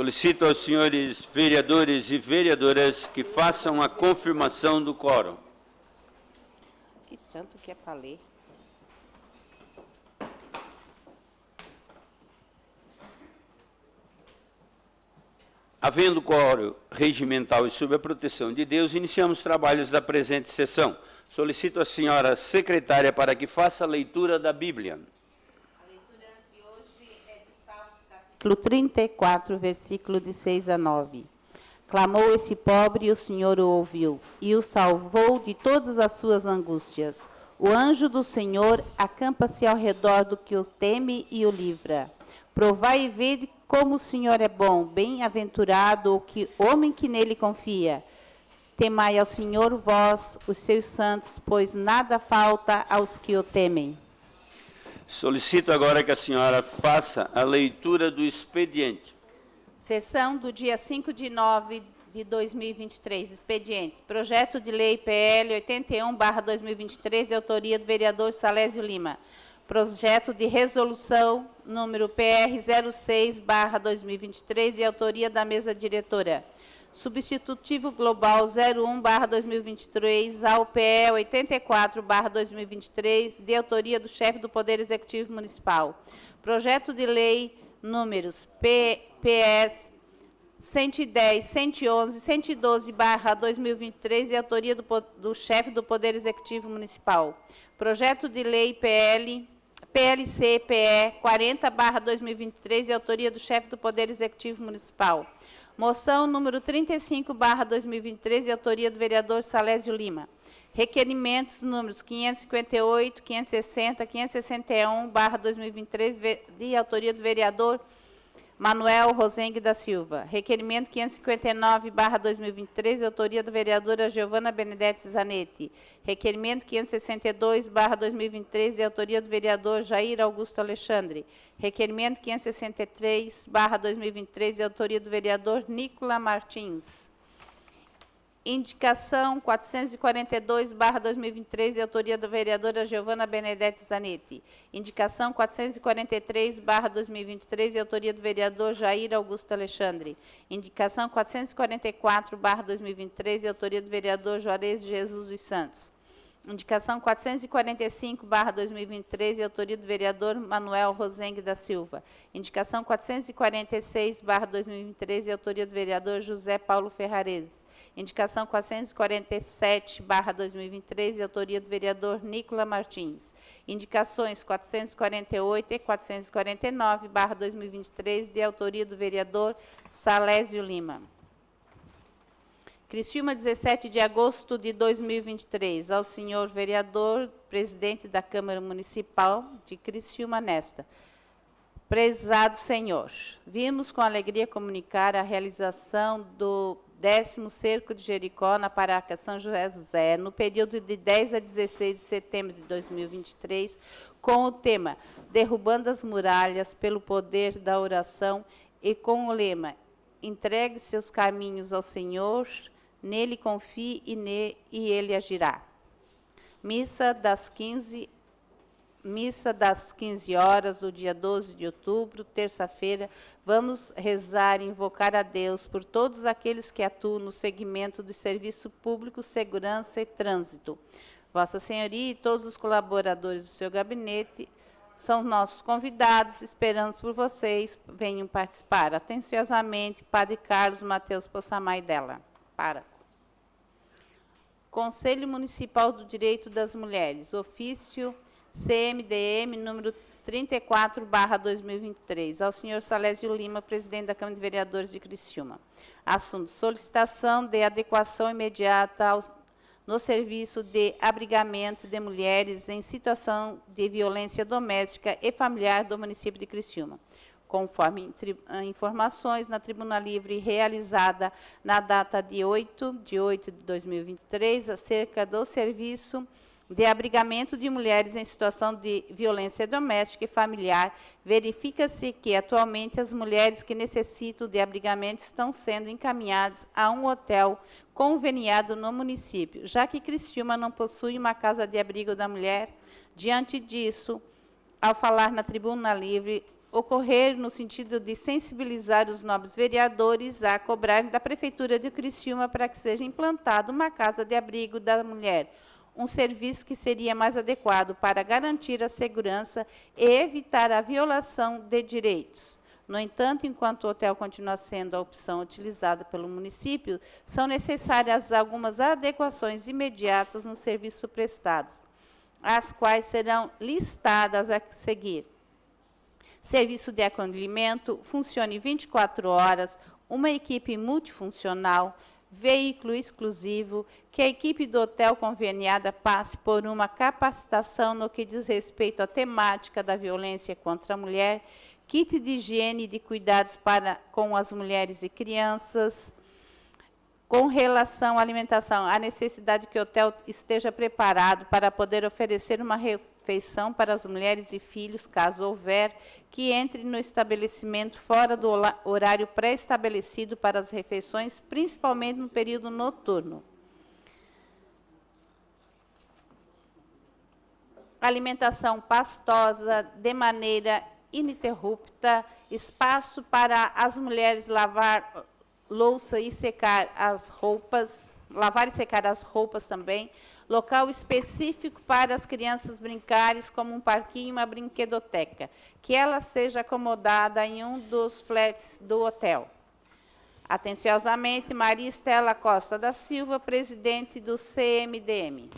Solicito aos senhores vereadores e vereadoras que façam a confirmação do quórum. Que tanto que é para ler. Havendo quórum regimental e sob a proteção de Deus, iniciamos os trabalhos da presente sessão. Solicito a senhora secretária para que faça a leitura da Bíblia. A leitura de hoje é de Salmos, capítulo 34, versículo de 6 a 9. Clamou esse pobre e o Senhor o ouviu, e o salvou de todas as suas angústias. O anjo do Senhor acampa-se ao redor do que o teme e o livra. Provai e vede como o Senhor é bom, bem-aventurado o homem que nele confia. Temai ao Senhor vós, os seus santos, pois nada falta aos que o temem. Solicito agora que a senhora faça a leitura do expediente. Sessão do dia 5 de nove de 2023. Expediente. Projeto de lei PL 81/2023, de autoria do vereador Salésio Lima. Projeto de resolução número PR 06/2023, de autoria da mesa diretora. Substitutivo global 01/2023 ao PE 84/2023, de autoria do chefe do Poder Executivo Municipal. Projeto de lei números PS 110, 111, 112/2023, de autoria do chefe do Poder Executivo Municipal. Projeto de lei PLC-PE 40/2023, de autoria do chefe do Poder Executivo Municipal. Moção número 35/2023, de autoria do vereador Salésio Lima. Requerimentos números 558, 560, 561/2023, de autoria do vereador Manuel Rosengue da Silva. Requerimento 559/2023, de autoria da vereadora Giovana Benedetti Zanetti. Requerimento 562/2023, de autoria do vereador Jair Augusto Alexandre. Requerimento 563/2023, de autoria do vereador Nicola Martins. Indicação 442/2023, de autoria da vereadora Giovana Benedetti Zanetti. Indicação 443/2023, de autoria do vereador Jair Augusto Alexandre. Indicação 444/2023, de autoria do vereador Juarez de Jesus dos Santos. Indicação 445/2023, de autoria do vereador Manuel Rosengue da Silva. Indicação 446/2023, de autoria do vereador José Paulo Ferrarese. Indicação 447/2023, de autoria do vereador Nicola Martins. Indicações 448 e 449/2023, de autoria do vereador Salésio Lima. Criciúma, 17 de agosto de 2023. Ao senhor vereador, presidente da Câmara Municipal de Criciúma, nesta. Prezado senhor, vimos com alegria comunicar a realização do 10º Cerco de Jericó na Paróquia São José, no período de 10 a 16 de setembro de 2023, com o tema Derrubando as Muralhas pelo Poder da Oração e com o lema Entregue seus caminhos ao Senhor, nele confie e ele agirá. Missa das 15 horas do dia 12 de outubro, terça-feira, vamos rezar e invocar a Deus por todos aqueles que atuam no segmento do serviço público, segurança e trânsito. Vossa Senhoria e todos os colaboradores do seu gabinete são nossos convidados, esperamos por vocês, venham participar. Atenciosamente, Padre Carlos Mateus Possamay dela. Conselho Municipal do Direito das Mulheres, ofício CMDM número 34/2023, ao senhor Salésio Lima, presidente da Câmara de Vereadores de Criciúma. Assunto: solicitação de adequação imediata no serviço de abrigamento de mulheres em situação de violência doméstica e familiar do município de Criciúma. Conforme informações na Tribuna Livre realizada na data de 8 de 2023, acerca do serviço de abrigamento de mulheres em situação de violência doméstica e familiar, verifica-se que, atualmente, as mulheres que necessitam de abrigamento estão sendo encaminhadas a um hotel conveniado no município, já que Criciúma não possui uma casa de abrigo da mulher. Diante disso, ao falar na Tribuna Livre, ocorrer no sentido de sensibilizar os nobres vereadores a cobrar da Prefeitura de Criciúma para que seja implantada uma casa de abrigo da mulher, um serviço que seria mais adequado para garantir a segurança e evitar a violação de direitos. No entanto, enquanto o hotel continua sendo a opção utilizada pelo município, são necessárias algumas adequações imediatas nos serviços prestados, as quais serão listadas a seguir. Serviço de acolhimento, funcione 24 horas, uma equipe multifuncional, veículo exclusivo, que a equipe do hotel conveniada passe por uma capacitação no que diz respeito à temática da violência contra a mulher, kit de higiene e de cuidados com as mulheres e crianças. Com relação à alimentação, a necessidade que o hotel esteja preparado para poder oferecer uma refeição para as mulheres e filhos, caso houver, que entre no estabelecimento fora do horário pré-estabelecido para as refeições, principalmente no período noturno. Alimentação pastosa, de maneira ininterrupta, espaço para as mulheres lavar louça e secar as roupas, lavar e secar as roupas também, local específico para as crianças brincarem, como um parquinho e uma brinquedoteca, que ela seja acomodada em um dos flats do hotel. Atenciosamente, Maria Estela Costa da Silva, presidente do CMDM.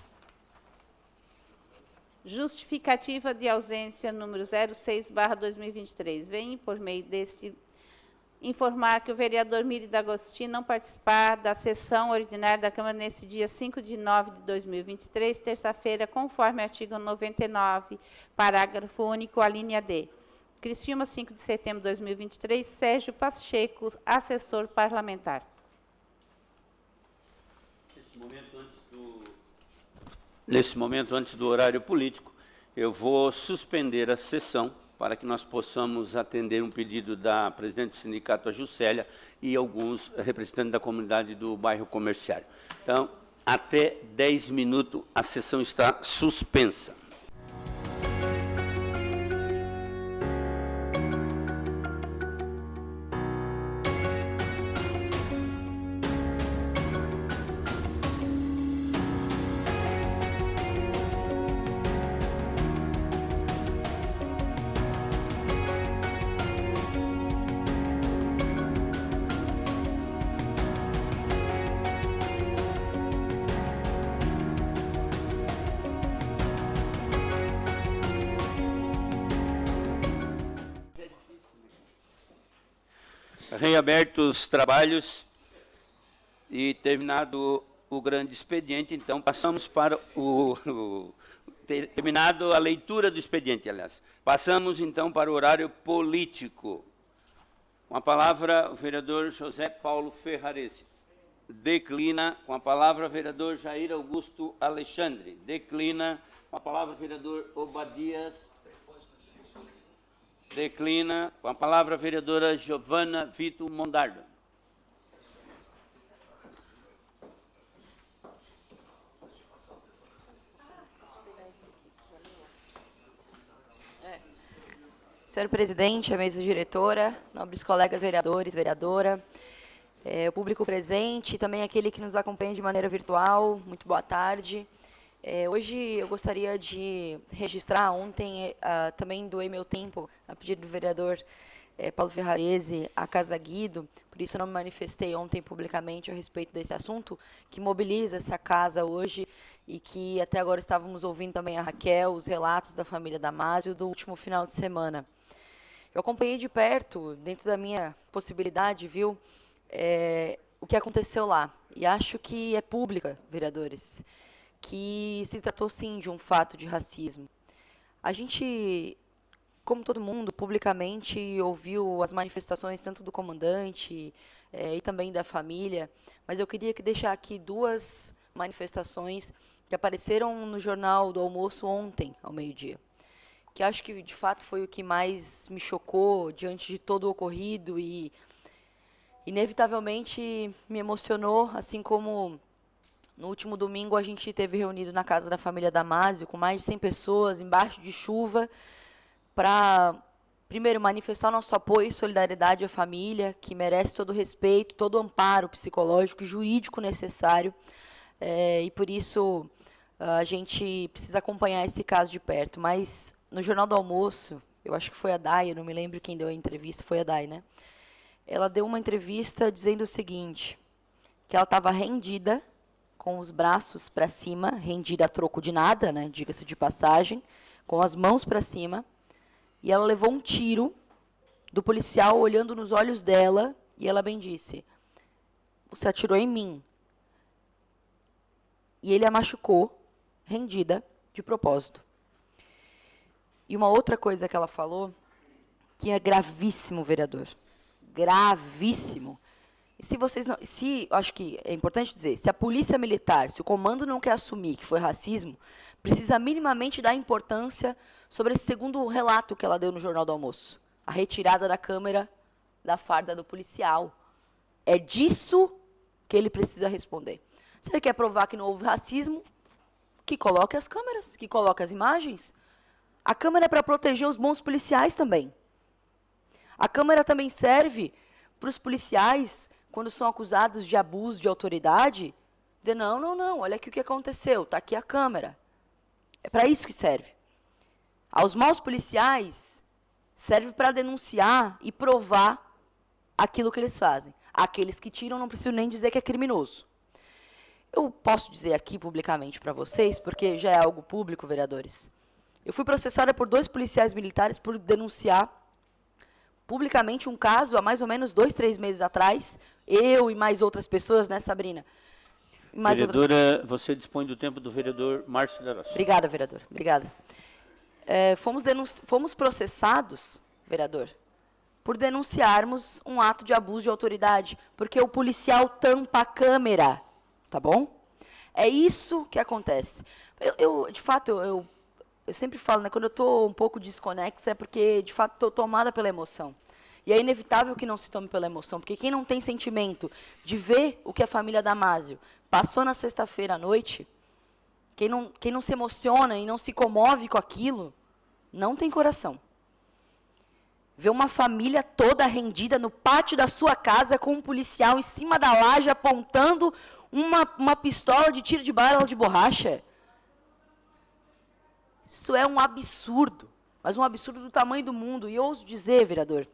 Justificativa de ausência número 06/2023. Vem por meio desse informar que o vereador Miri D'Agostino não participar da sessão ordinária da Câmara nesse dia 5 de nove de 2023, terça-feira, conforme artigo 99, parágrafo único, a linha D. Criciúma, 5 de setembro de 2023, Sérgio Pacheco, assessor parlamentar. Nesse momento, antes do horário político, eu vou suspender a sessão para que nós possamos atender um pedido da presidente do sindicato, a Juscelia, e alguns representantes da comunidade do bairro Comerciário. Então, até 10 minutos, a sessão está suspensa. Reabertos os trabalhos e terminado o grande expediente, então passamos para terminado a leitura do expediente, aliás. Passamos então para o horário político. Com a palavra o vereador José Paulo Ferrarese. Declina com a palavra o vereador Jair Augusto Alexandre. Declina com a palavra o vereador Obadias. Declina com a palavra a vereadora Giovana Vito Mondardo. Senhor presidente, a mesa diretora, nobres colegas vereadores, vereadora, o público presente e também aquele que nos acompanha de maneira virtual, muito boa tarde. Hoje eu gostaria de registrar, ontem também doei meu tempo, a pedido do vereador Paulo Ferrarese, a Casa Guido, por isso eu não me manifestei ontem publicamente a respeito desse assunto, que mobiliza essa casa hoje e que até agora estávamos ouvindo também a Raquel, os relatos da família Damásio do último final de semana. Eu acompanhei de perto, dentro da minha possibilidade, viu, o que aconteceu lá, e acho que é pública, vereadores, que se tratou, sim, de um fato de racismo. A gente, como todo mundo, publicamente ouviu as manifestações tanto do comandante e também da família, mas eu queria deixar aqui duas manifestações que apareceram no Jornal do Almoço ontem, ao meio-dia, que acho que, de fato, foi o que mais me chocou diante de todo o ocorrido e, inevitavelmente, me emocionou, assim como no último domingo a gente esteve reunido na casa da família Damásio, com mais de 100 pessoas, embaixo de chuva, para primeiro, manifestar nosso apoio e solidariedade à família, que merece todo o respeito, todo o amparo psicológico e jurídico necessário. E por isso a gente precisa acompanhar esse caso de perto. Mas no Jornal do Almoço, eu acho que foi a Day, eu não me lembro quem deu a entrevista, foi a Day, né? Ela deu uma entrevista dizendo o seguinte, que ela estava rendida, com os braços para cima, rendida a troco de nada, né? Diga-se de passagem, com as mãos para cima, e ela levou um tiro do policial olhando nos olhos dela, e ela bem disse, você atirou em mim. E ele a machucou, rendida, de propósito. E uma outra coisa que ela falou, que é gravíssimo, vereador. Gravíssimo. E se vocês não... acho que é importante dizer, se a polícia militar, se o comando não quer assumir que foi racismo, precisa minimamente dar importância sobre esse segundo relato que ela deu no Jornal do Almoço. A retirada da câmera da farda do policial. É disso que ele precisa responder. Se ele quer provar que não houve racismo, que coloque as câmeras, que coloque as imagens. A câmera é para proteger os bons policiais também. A câmera também serve para os policiais, quando são acusados de abuso de autoridade, dizer, não, olha aqui o que aconteceu, está aqui a câmera. É para isso que serve. Aos maus policiais, serve para denunciar e provar aquilo que eles fazem. Aqueles que tiram, não preciso nem dizer que é criminoso. Eu posso dizer aqui publicamente para vocês, porque já é algo público, vereadores. Eu fui processada por 2 policiais militares por denunciar publicamente um caso há mais ou menos 2, 3 meses atrás. Eu e mais outras pessoas, né, Sabrina? Vereadora, você dispõe do tempo do vereador Márcio da Roça. Obrigada, vereador. Obrigada. Fomos processados, vereador, por denunciarmos um ato de abuso de autoridade, porque o policial tampa a câmera, tá bom? É isso que acontece. De fato, eu sempre falo, né, quando eu estou um pouco desconexa, é porque, de fato, estou tomada pela emoção. E é inevitável que não se tome pela emoção, porque quem não tem sentimento de ver o que a família Damásio passou na sexta-feira à noite, quem não se emociona e não se comove com aquilo, não tem coração. Ver uma família toda rendida no pátio da sua casa com um policial em cima da laje apontando uma pistola de tiro de bala de borracha. Isso é um absurdo, mas um absurdo do tamanho do mundo. E eu ouso dizer, vereador,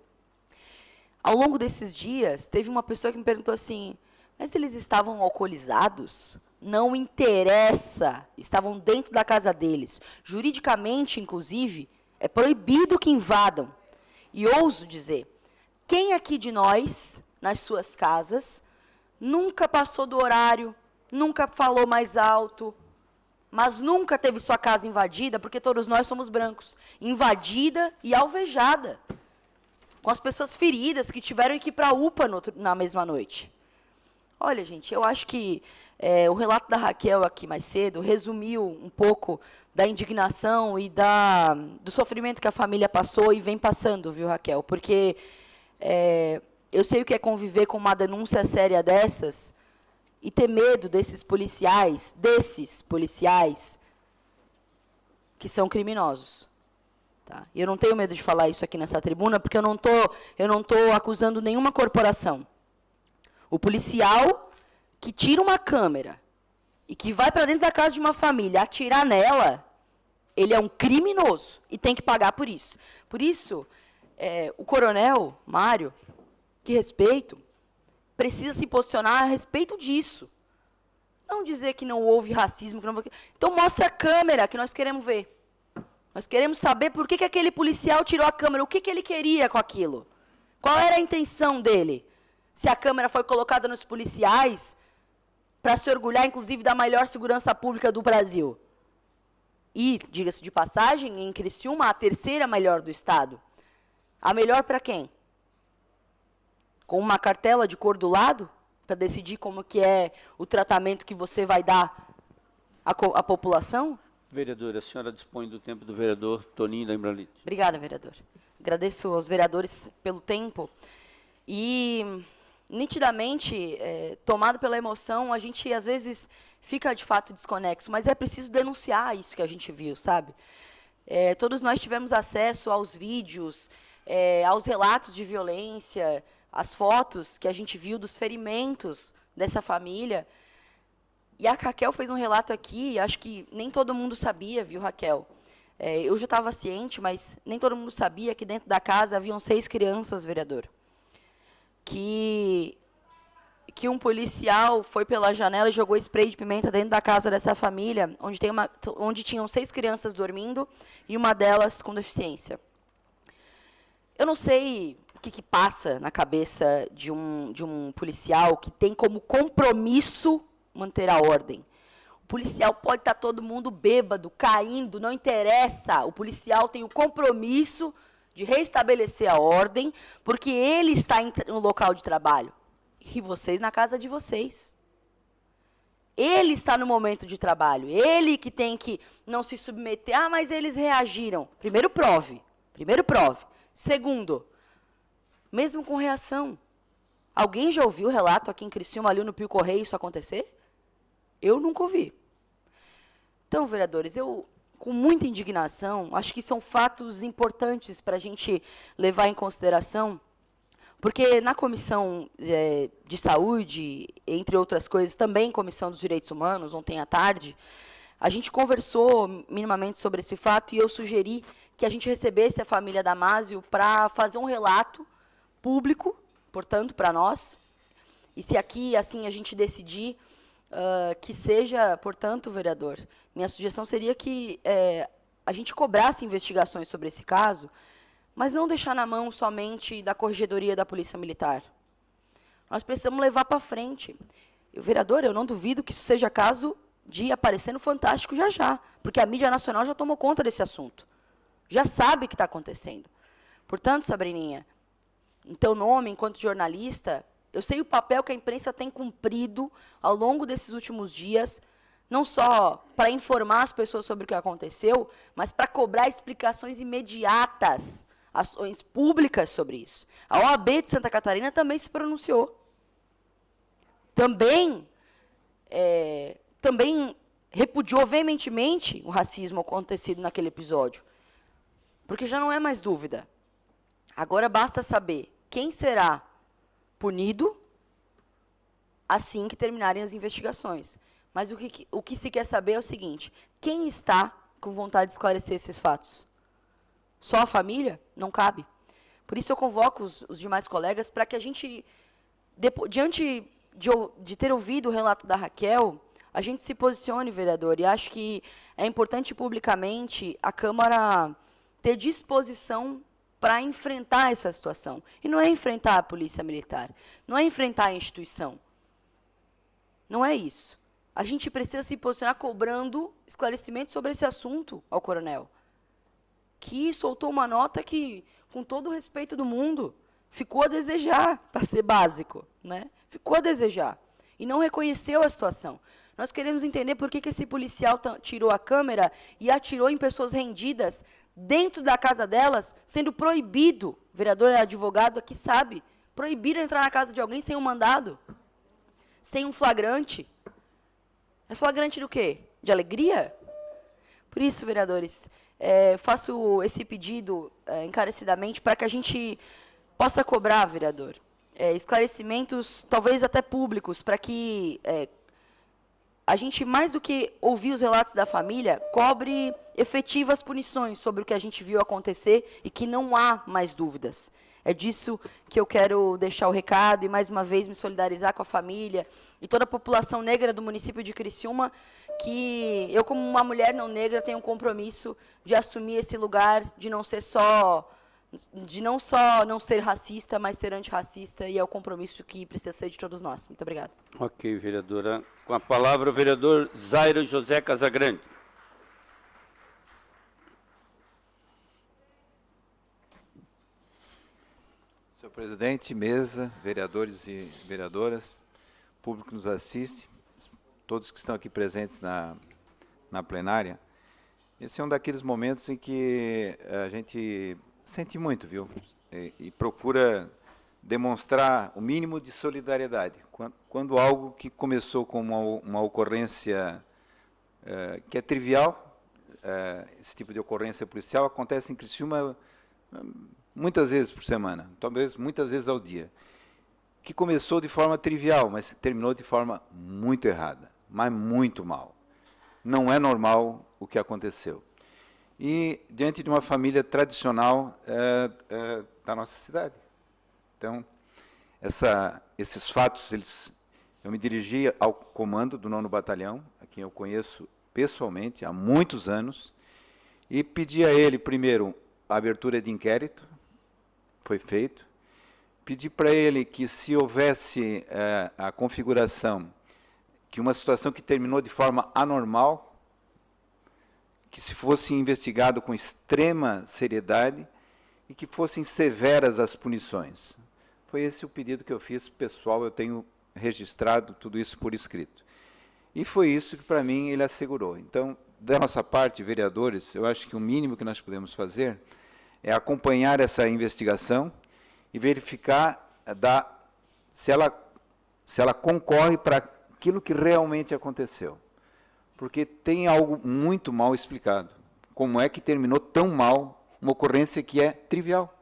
ao longo desses dias, teve uma pessoa que me perguntou assim, mas eles estavam alcoolizados? Não interessa, estavam dentro da casa deles. Juridicamente, inclusive, é proibido que invadam. E ouso dizer, quem aqui de nós, nas suas casas, nunca passou do horário, nunca falou mais alto, mas nunca teve sua casa invadida, porque todos nós somos brancos, invadida e alvejada, com as pessoas feridas que tiveram que ir para a UPA na mesma noite. Olha, gente, eu acho que o relato da Raquel aqui mais cedo resumiu um pouco da indignação e do sofrimento que a família passou e vem passando, viu, Raquel? Porque eu sei o que é conviver com uma denúncia séria dessas, e ter medo desses policiais que são criminosos. Tá? Eu não tenho medo de falar isso aqui nessa tribuna, porque eu não tô acusando nenhuma corporação. O policial que tira uma câmera e que vai para dentro da casa de uma família atirar nela, ele é um criminoso e tem que pagar por isso. Por isso, o coronel Mário, que respeito, precisa se posicionar a respeito disso. Não dizer que não houve racismo. Então, mostre a câmera que nós queremos ver. Nós queremos saber por que aquele policial tirou a câmera. O que ele queria com aquilo? Qual era a intenção dele? Se a câmera foi colocada nos policiais para se orgulhar, inclusive, da maior segurança pública do Brasil. E, diga-se de passagem, em Criciúma, a 3ª melhor do estado. A melhor para quem? Com uma cartela de cor do lado, para decidir como que é o tratamento que você vai dar à população? Vereadora, a senhora dispõe do tempo do vereador Toninho da Imbralite. Obrigada, vereador. Agradeço aos vereadores pelo tempo. E, nitidamente, tomado pela emoção, a gente, às vezes, fica, de fato, desconexo, mas é preciso denunciar isso que a gente viu, sabe? Todos nós tivemos acesso aos vídeos aos relatos de violência, as fotos que a gente viu dos ferimentos dessa família. E a Raquel fez um relato aqui, acho que nem todo mundo sabia, viu, Raquel? Eu já estava ciente, mas nem todo mundo sabia que dentro da casa haviam 6 crianças, vereador. Que um policial foi pela janela e jogou spray de pimenta dentro da casa dessa família, onde tinham 6 crianças dormindo e uma delas com deficiência. Eu não sei o que passa na cabeça de um policial que tem como compromisso manter a ordem. O policial pode estar todo mundo bêbado, caindo, não interessa. O policial tem o compromisso de restabelecer a ordem, porque ele está no local de trabalho. E vocês na casa de vocês. Ele está no momento de trabalho. Ele que tem que não se submeter. Ah, mas eles reagiram. Primeiro, prove. Segundo, mesmo com reação. Alguém já ouviu o relato aqui em Criciúma, ali no Pio Correio, isso acontecer? Eu nunca ouvi. Então, vereadores, eu, com muita indignação, acho que são fatos importantes para a gente levar em consideração, porque na Comissão de Saúde, entre outras coisas, também Comissão dos Direitos Humanos, ontem à tarde, a gente conversou minimamente sobre esse fato e eu sugeri que a gente recebesse a família Damásio para fazer um relato público, portanto, para nós, e se aqui, assim, a gente decidir que seja, portanto, vereador, minha sugestão seria que a gente cobrasse investigações sobre esse caso, mas não deixar na mão somente da Corregedoria da Polícia Militar. Nós precisamos levar para frente. Vereador, eu não duvido que isso seja caso de aparecer no Fantástico já, porque a mídia nacional já tomou conta desse assunto. Já sabe o que está acontecendo. Portanto, Sabrininha, em teu nome, enquanto jornalista, eu sei o papel que a imprensa tem cumprido ao longo desses últimos dias, não só para informar as pessoas sobre o que aconteceu, mas para cobrar explicações imediatas, ações públicas sobre isso. A OAB de Santa Catarina também se pronunciou. Também repudiou veementemente o racismo acontecido naquele episódio. Porque já não é mais dúvida. Agora basta saber quem será punido assim que terminarem as investigações. Mas o que se quer saber é o seguinte: quem está com vontade de esclarecer esses fatos? Só a família? Não cabe. Por isso eu convoco os demais colegas para que a gente, diante de ter ouvido o relato da Raquel, a gente se posicione, vereador, e acho que é importante publicamente a Câmara ter disposição para enfrentar essa situação. E não é enfrentar a Polícia Militar, não é enfrentar a instituição. Não é isso. A gente precisa se posicionar cobrando esclarecimento sobre esse assunto ao coronel, que soltou uma nota que, com todo o respeito do mundo, ficou a desejar, para ser básico, né? Ficou a desejar. E não reconheceu a situação. Nós queremos entender por que esse policial tirou a câmera e atirou em pessoas rendidas dentro da casa delas, sendo proibido, o vereador é advogado aqui sabe, proibido entrar na casa de alguém sem um mandado, sem um flagrante. É flagrante do quê? De alegria? Por isso, vereadores, faço esse pedido encarecidamente para que a gente possa cobrar, vereador, esclarecimentos, talvez até públicos, para que a gente, mais do que ouvir os relatos da família, cobre efetivas punições sobre o que a gente viu acontecer e que não há mais dúvidas. É disso que eu quero deixar o recado e, mais uma vez, me solidarizar com a família e toda a população negra do município de Criciúma, que eu, como uma mulher não negra, tenho um compromisso de assumir esse lugar, de não só não ser racista, mas ser antirracista, e é o compromisso que precisa ser de todos nós. Muito obrigada. Ok, vereadora. Com a palavra, o vereador Zairo José Casagrande. Senhor presidente, mesa, vereadores e vereadoras, público que nos assiste, todos que estão aqui presentes na plenária, esse é um daqueles momentos em que a gente sente muito, viu? E procura demonstrar o mínimo de solidariedade. Quando algo que começou com uma ocorrência que é trivial, esse tipo de ocorrência policial, acontece em Criciúma muitas vezes por semana, talvez muitas vezes ao dia, que começou de forma trivial, mas terminou de forma muito errada, mas muito mal. Não é normal o que aconteceu. E diante de uma família tradicional da nossa cidade. Então, esses fatos, eu me dirigi ao comando do 9º Batalhão, a quem eu conheço pessoalmente há muitos anos, e pedi a ele, primeiro, a abertura de inquérito, foi feito. Pedi para ele que, se houvesse a configuração, que uma situação que terminou de forma anormal, que se fosse investigado com extrema seriedade e que fossem severas as punições. Foi esse o pedido que eu fiz, pessoal, eu tenho registrado tudo isso por escrito. E foi isso que, para mim, ele assegurou. Então, da nossa parte, vereadores, eu acho que o mínimo que nós podemos fazer é acompanhar essa investigação e verificar se ela concorre para aquilo que realmente aconteceu. Porque tem algo muito mal explicado. Como é que terminou tão mal uma ocorrência que é trivial?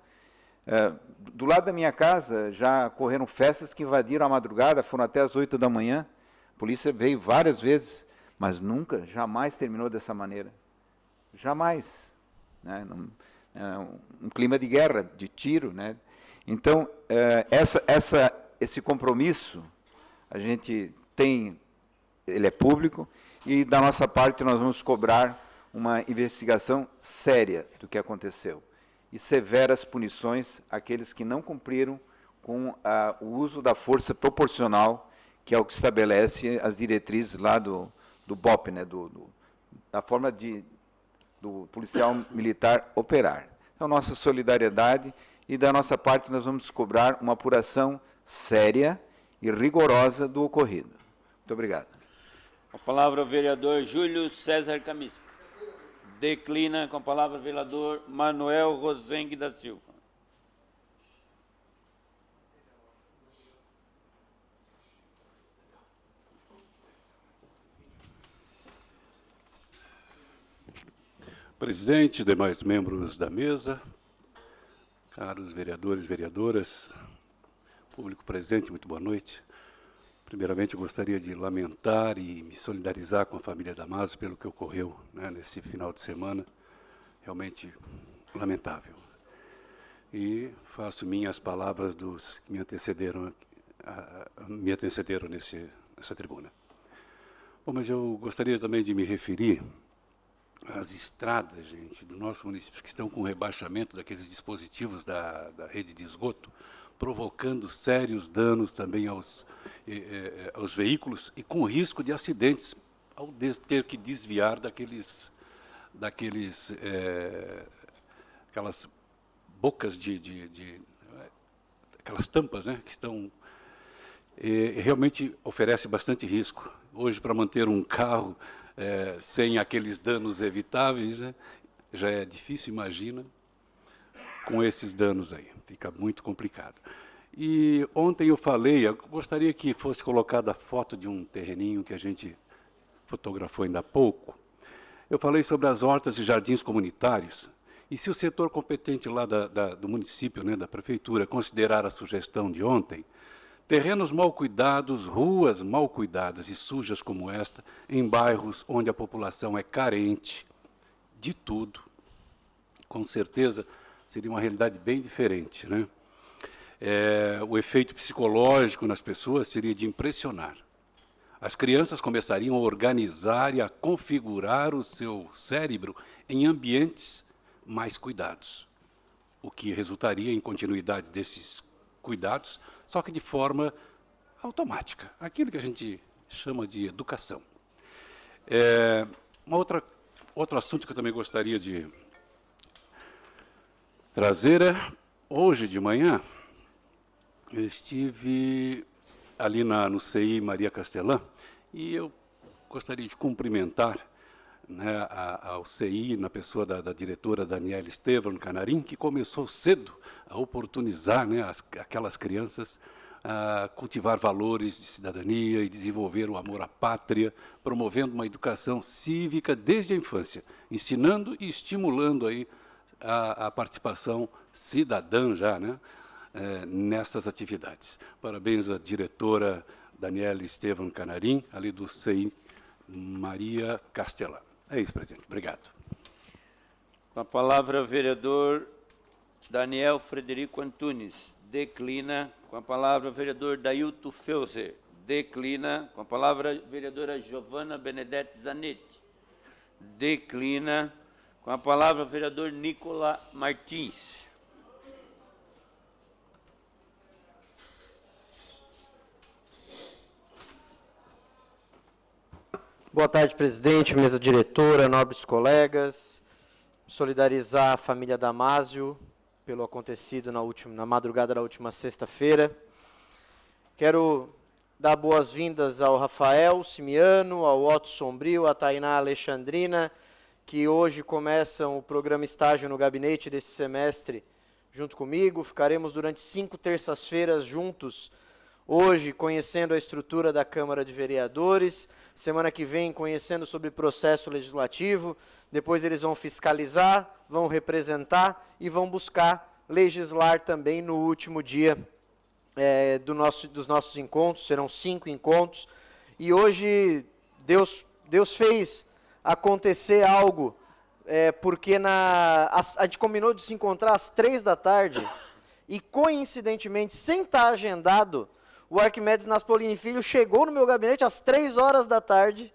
Do lado da minha casa já ocorreram festas que invadiram a madrugada, foram até as 8 da manhã. A polícia veio várias vezes, mas nunca, jamais terminou dessa maneira. Jamais. Né? Um clima de guerra, de tiro. Né? Então, esse compromisso, a gente tem, ele é público, e da nossa parte nós vamos cobrar uma investigação séria do que aconteceu e severas punições àqueles que não cumpriram com o uso da força proporcional, que é o que estabelece as diretrizes lá do BOP, né, da forma do policial militar operar. Então, nossa solidariedade, e da nossa parte nós vamos cobrar uma apuração séria e rigorosa do ocorrido. Muito obrigado. Com a palavra o vereador Júlio César Camisca. Declina. Com a palavra o vereador Manuel Rosengue da Silva. Presidente, demais membros da mesa, caros vereadores e vereadoras, público presente, muito boa noite. Primeiramente, eu gostaria de lamentar e me solidarizar com a família Damasio pelo que ocorreu, né, nesse final de semana, realmente lamentável. E faço minhas palavras dos que me antecederam nessa tribuna. Bom, mas eu gostaria também de me referir às estradas, gente, do nosso município, que estão com rebaixamento daqueles dispositivos da rede de esgoto, provocando sérios danos também aos veículos e com risco de acidentes ao ter que desviar aquelas bocas aquelas tampas, né, que estão realmente oferece bastante risco. Hoje, para manter um carro sem aqueles danos evitáveis, né, já é difícil, imagina, com esses danos aí, fica muito complicado. E ontem eu gostaria que fosse colocada a foto de um terreninho que a gente fotografou ainda há pouco. Eu falei sobre as hortas e jardins comunitários, e se o setor competente lá do município, né, da prefeitura, considerar a sugestão de ontem, terrenos mal cuidados, ruas mal cuidadas e sujas como esta, em bairros onde a população é carente de tudo, com certeza seria uma realidade bem diferente, né? O efeito psicológico nas pessoas seria de impressionar. As crianças começariam a organizar e a configurar o seu cérebro em ambientes mais cuidados, o que resultaria em continuidade desses cuidados, só que de forma automática, aquilo que a gente chama de educação. Outro assunto que eu também gostaria de trazer hoje de manhã, eu estive ali no CI Maria Castelã e eu gostaria de cumprimentar, né, ao CI, na pessoa da diretora Daniela Estevam Canarim, que começou cedo a oportunizar, né, aquelas crianças a cultivar valores de cidadania e desenvolver o amor à pátria, promovendo uma educação cívica desde a infância, ensinando e estimulando aí a participação cidadã já, né, nessas atividades. Parabéns à diretora Daniela Estevam Canarim, ali do CI Maria Castellan. É isso, presidente. Obrigado. Com a palavra, o vereador Daniel Frederico Antunes. Declina. Com a palavra, o vereador Dailton Feuser. Declina. Com a palavra, a vereadora Giovana Benedetti Zanetti. Declina. Com a palavra, o vereador Nicola Martins. Boa tarde, presidente, mesa diretora, nobres colegas. Solidarizar a família Damásio pelo acontecido na madrugada da última sexta-feira. Quero dar boas-vindas ao Rafael Simiano, ao Otto Sombrio, à Tainá Alexandrina, que hoje começam o programa estágio no gabinete desse semestre junto comigo. Ficaremos durante 5 terças-feiras juntos, hoje conhecendo a estrutura da Câmara de Vereadores, semana que vem conhecendo sobre processo legislativo, depois eles vão fiscalizar, vão representar e vão buscar legislar também no último dia dos nossos encontros. Serão 5 encontros, e hoje Deus fez acontecer algo, porque a gente combinou de se encontrar às 3 da tarde, e coincidentemente, sem estar agendado, o Arquimedes Naspolini Filho chegou no meu gabinete às 3 horas da tarde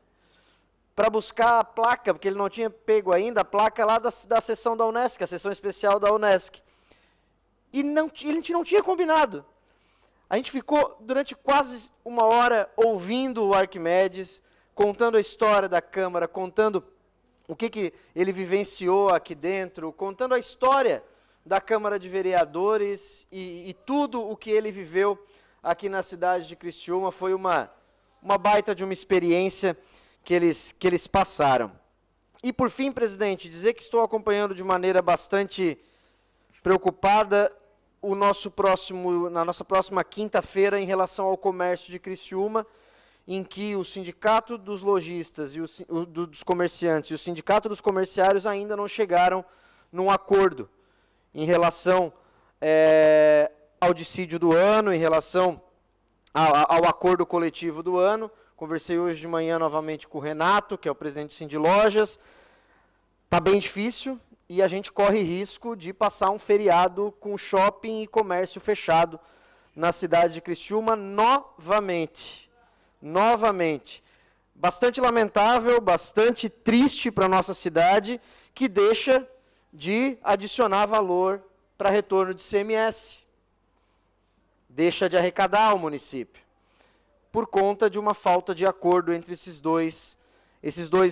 para buscar a placa, porque ele não tinha pego ainda a placa lá da sessão da Unesc, a sessão especial da Unesc. E a gente não tinha combinado. A gente ficou durante quase 1 hora ouvindo o Arquimedes, contando a história da Câmara, contando o que ele vivenciou aqui dentro, contando a história da Câmara de Vereadores e tudo o que ele viveu aqui na cidade de Criciúma. Foi uma baita de uma experiência que eles passaram. E, por fim, presidente, dizer que estou acompanhando de maneira bastante preocupada na nossa próxima quinta-feira em relação ao comércio de Criciúma, em que o Sindicato dos Lojistas, dos Comerciantes e o Sindicato dos Comerciários ainda não chegaram num acordo em relação ao dissídio do ano, em relação ao acordo coletivo do ano. Conversei hoje de manhã novamente com o Renato, que é o presidente do Sindicato de Lojas. Está bem difícil e a gente corre risco de passar um feriado com shopping e comércio fechado na cidade de Criciúma novamente. Bastante lamentável, bastante triste para a nossa cidade, que deixa de adicionar valor para retorno de CMS. Deixa de arrecadar o município, por conta de uma falta de acordo entre esses dois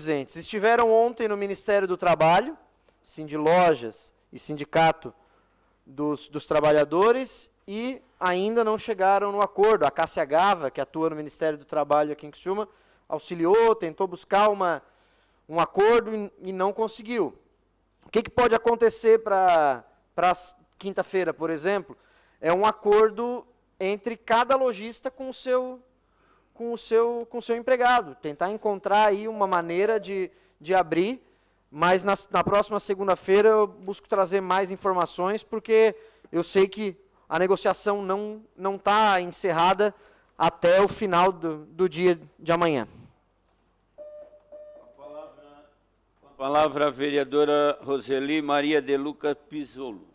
entes. Estiveram ontem no Ministério do Trabalho, Sindilojas e Sindicato dos Trabalhadores, e ainda não chegaram no acordo. A Cássia Gava, que atua no Ministério do Trabalho aqui em Criciúma, auxiliou, tentou buscar um acordo e não conseguiu. O que pode acontecer para quinta-feira, por exemplo? É um acordo entre cada lojista com o seu empregado, tentar encontrar aí uma maneira de abrir, mas na próxima segunda-feira eu busco trazer mais informações, porque eu sei que a negociação não está encerrada até o final do dia de amanhã. Com a palavra, a vereadora Roseli Maria de Luca Pisolo.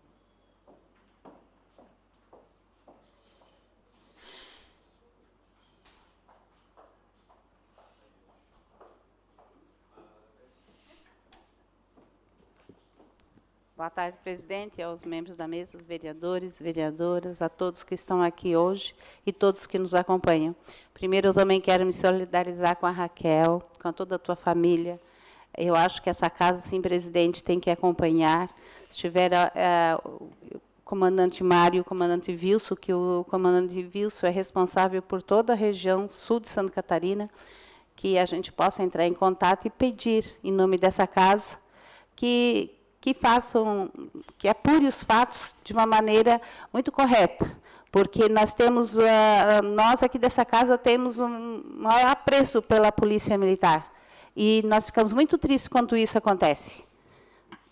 Boa tarde, presidente, e aos membros da mesa, vereadores, vereadoras, a todos que estão aqui hoje e todos que nos acompanham. Primeiro, eu também quero me solidarizar com a Raquel, com toda a tua família. Eu acho que essa casa, sim, presidente, tem que acompanhar. Se tiver o comandante Mário e o comandante Wilson, que o comandante Wilson é responsável por toda a região sul de Santa Catarina, que a gente possa entrar em contato e pedir, em nome dessa casa, que apure os fatos de uma maneira muito correta, porque nós aqui dessa casa temos um maior apreço pela Polícia Militar, e nós ficamos muito tristes quando isso acontece.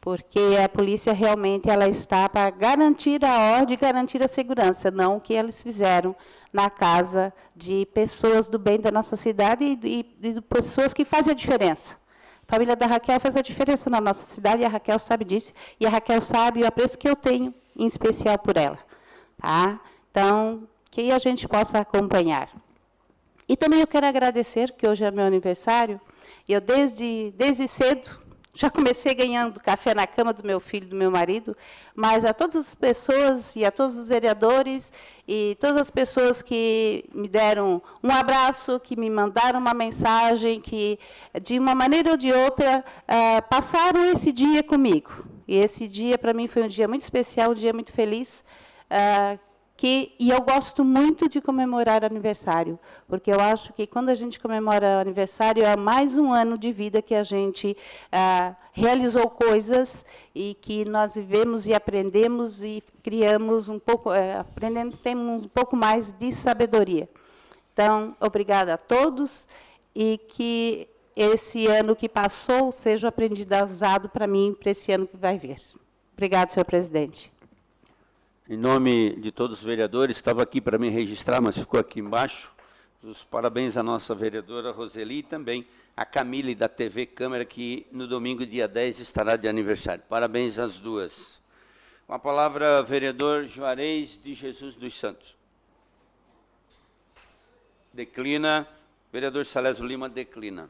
porque a polícia realmente ela está para garantir a ordem e garantir a segurança, não o que eles fizeram na casa de pessoas do bem da nossa cidade e de pessoas que fazem a diferença. A família da Raquel faz a diferença na nossa cidade, e a Raquel sabe disso, e a Raquel sabe o apreço que eu tenho, em especial por ela. Tá? Então, que a gente possa acompanhar. E também eu quero agradecer, que hoje é meu aniversário, e eu desde cedo, já comecei ganhando café na cama do meu filho e do meu marido, mas a todas as pessoas e a todos os vereadores e todas as pessoas que me deram um abraço, que me mandaram uma mensagem, que de uma maneira ou de outra passaram esse dia comigo. E esse dia para mim foi um dia muito especial, um dia muito feliz, e eu gosto muito de comemorar aniversário, porque eu acho que quando a gente comemora aniversário, é mais um ano de vida que a gente realizou coisas e que nós vivemos e aprendemos e criamos um pouco, aprendendo, temos um pouco mais de sabedoria. Então, obrigada a todos e que esse ano que passou seja aprendizado para mim, para esse ano que vai vir. Obrigado, senhor presidente. Em nome de todos os vereadores, estava aqui para me registrar, mas ficou aqui embaixo. Os parabéns à nossa vereadora Roseli e também a Camille da TV Câmara, que no domingo, dia 10, estará de aniversário. Parabéns às duas. Com a palavra, vereador Juarez de Jesus dos Santos. Declina. Vereador Salésio Lima declina.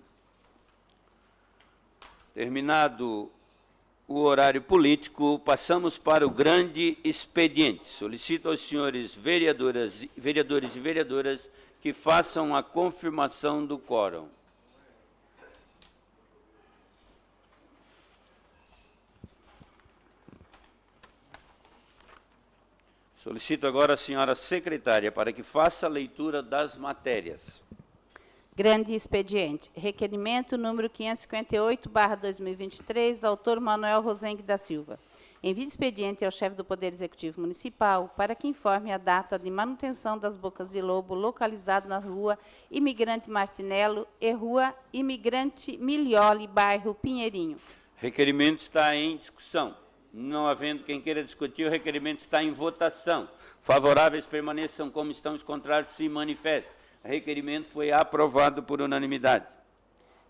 Terminado o horário político, passamos para o grande expediente. Solicito aos senhores vereadores e vereadoras que façam a confirmação do quórum. Solicito agora a senhora secretária para que faça a leitura das matérias. Grande expediente. Requerimento número 558/2023, autor Manuel Rosengue da Silva. Envie expediente ao chefe do Poder Executivo Municipal para que informe a data de manutenção das bocas de lobo localizado na rua Imigrante Martinello e rua Imigrante Milioli, bairro Pinheirinho. Requerimento está em discussão. Não havendo quem queira discutir, o requerimento está em votação. Favoráveis permaneçam como estão, os contrários se manifestem. O requerimento foi aprovado por unanimidade.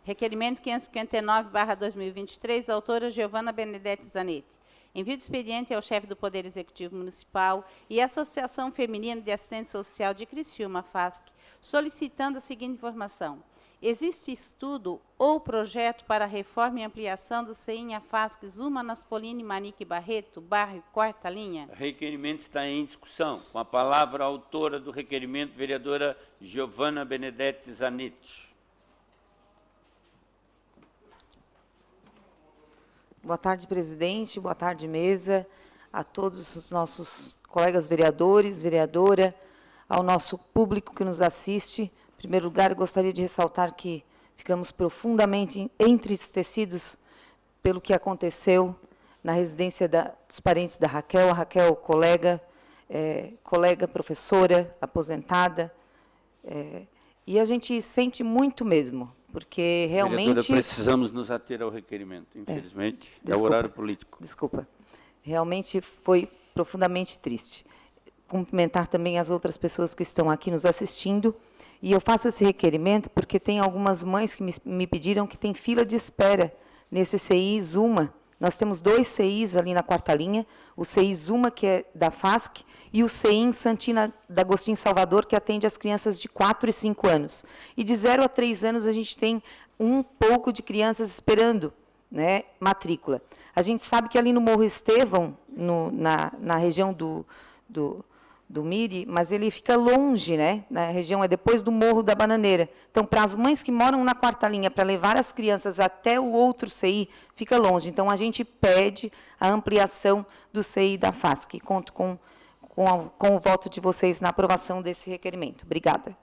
Requerimento 559/2023, autora Giovana Benedetti Zanetti. Envio do expediente ao chefe do Poder Executivo Municipal e à Associação Feminina de Assistência Social de Criciúma, FASC, solicitando a seguinte informação. Existe estudo ou projeto para a reforma e ampliação do CEIN FASC Zuma Naspolini Manique Barreto, bairro Quarta Linha? O requerimento está em discussão. Com a palavra a autora do requerimento, vereadora Giovana Benedetti Zanetti. Boa tarde, presidente. Boa tarde, mesa. A todos os nossos colegas vereadores, vereadora, ao nosso público que nos assiste. Em primeiro lugar, eu gostaria de ressaltar que ficamos profundamente entristecidos pelo que aconteceu na residência dos parentes da Raquel. A Raquel, colega professora, aposentada. E a gente sente muito mesmo, porque realmente... Vereadora, precisamos nos ater ao requerimento, infelizmente. É o horário político. Desculpa. Realmente foi profundamente triste. Cumprimentar também as outras pessoas que estão aqui nos assistindo. E eu faço esse requerimento porque tem algumas mães que me pediram que tem fila de espera nesse CI Zuma. Nós temos 2 CIs ali na Quarta Linha, o CI Zuma, que é da FASC, e o CI em Santina d'Agostinho Salvador, que atende as crianças de 4 e 5 anos. E de 0 a 3 anos a gente tem um pouco de crianças esperando, né, matrícula. A gente sabe que ali no Morro Estevão, na região do Miri, mas ele fica longe, né? Na região é depois do Morro da Bananeira. Então, para as mães que moram na Quarta Linha, para levar as crianças até o outro CI, fica longe. Então, a gente pede a ampliação do CI da FASC. Conto com o voto de vocês na aprovação desse requerimento. Obrigada.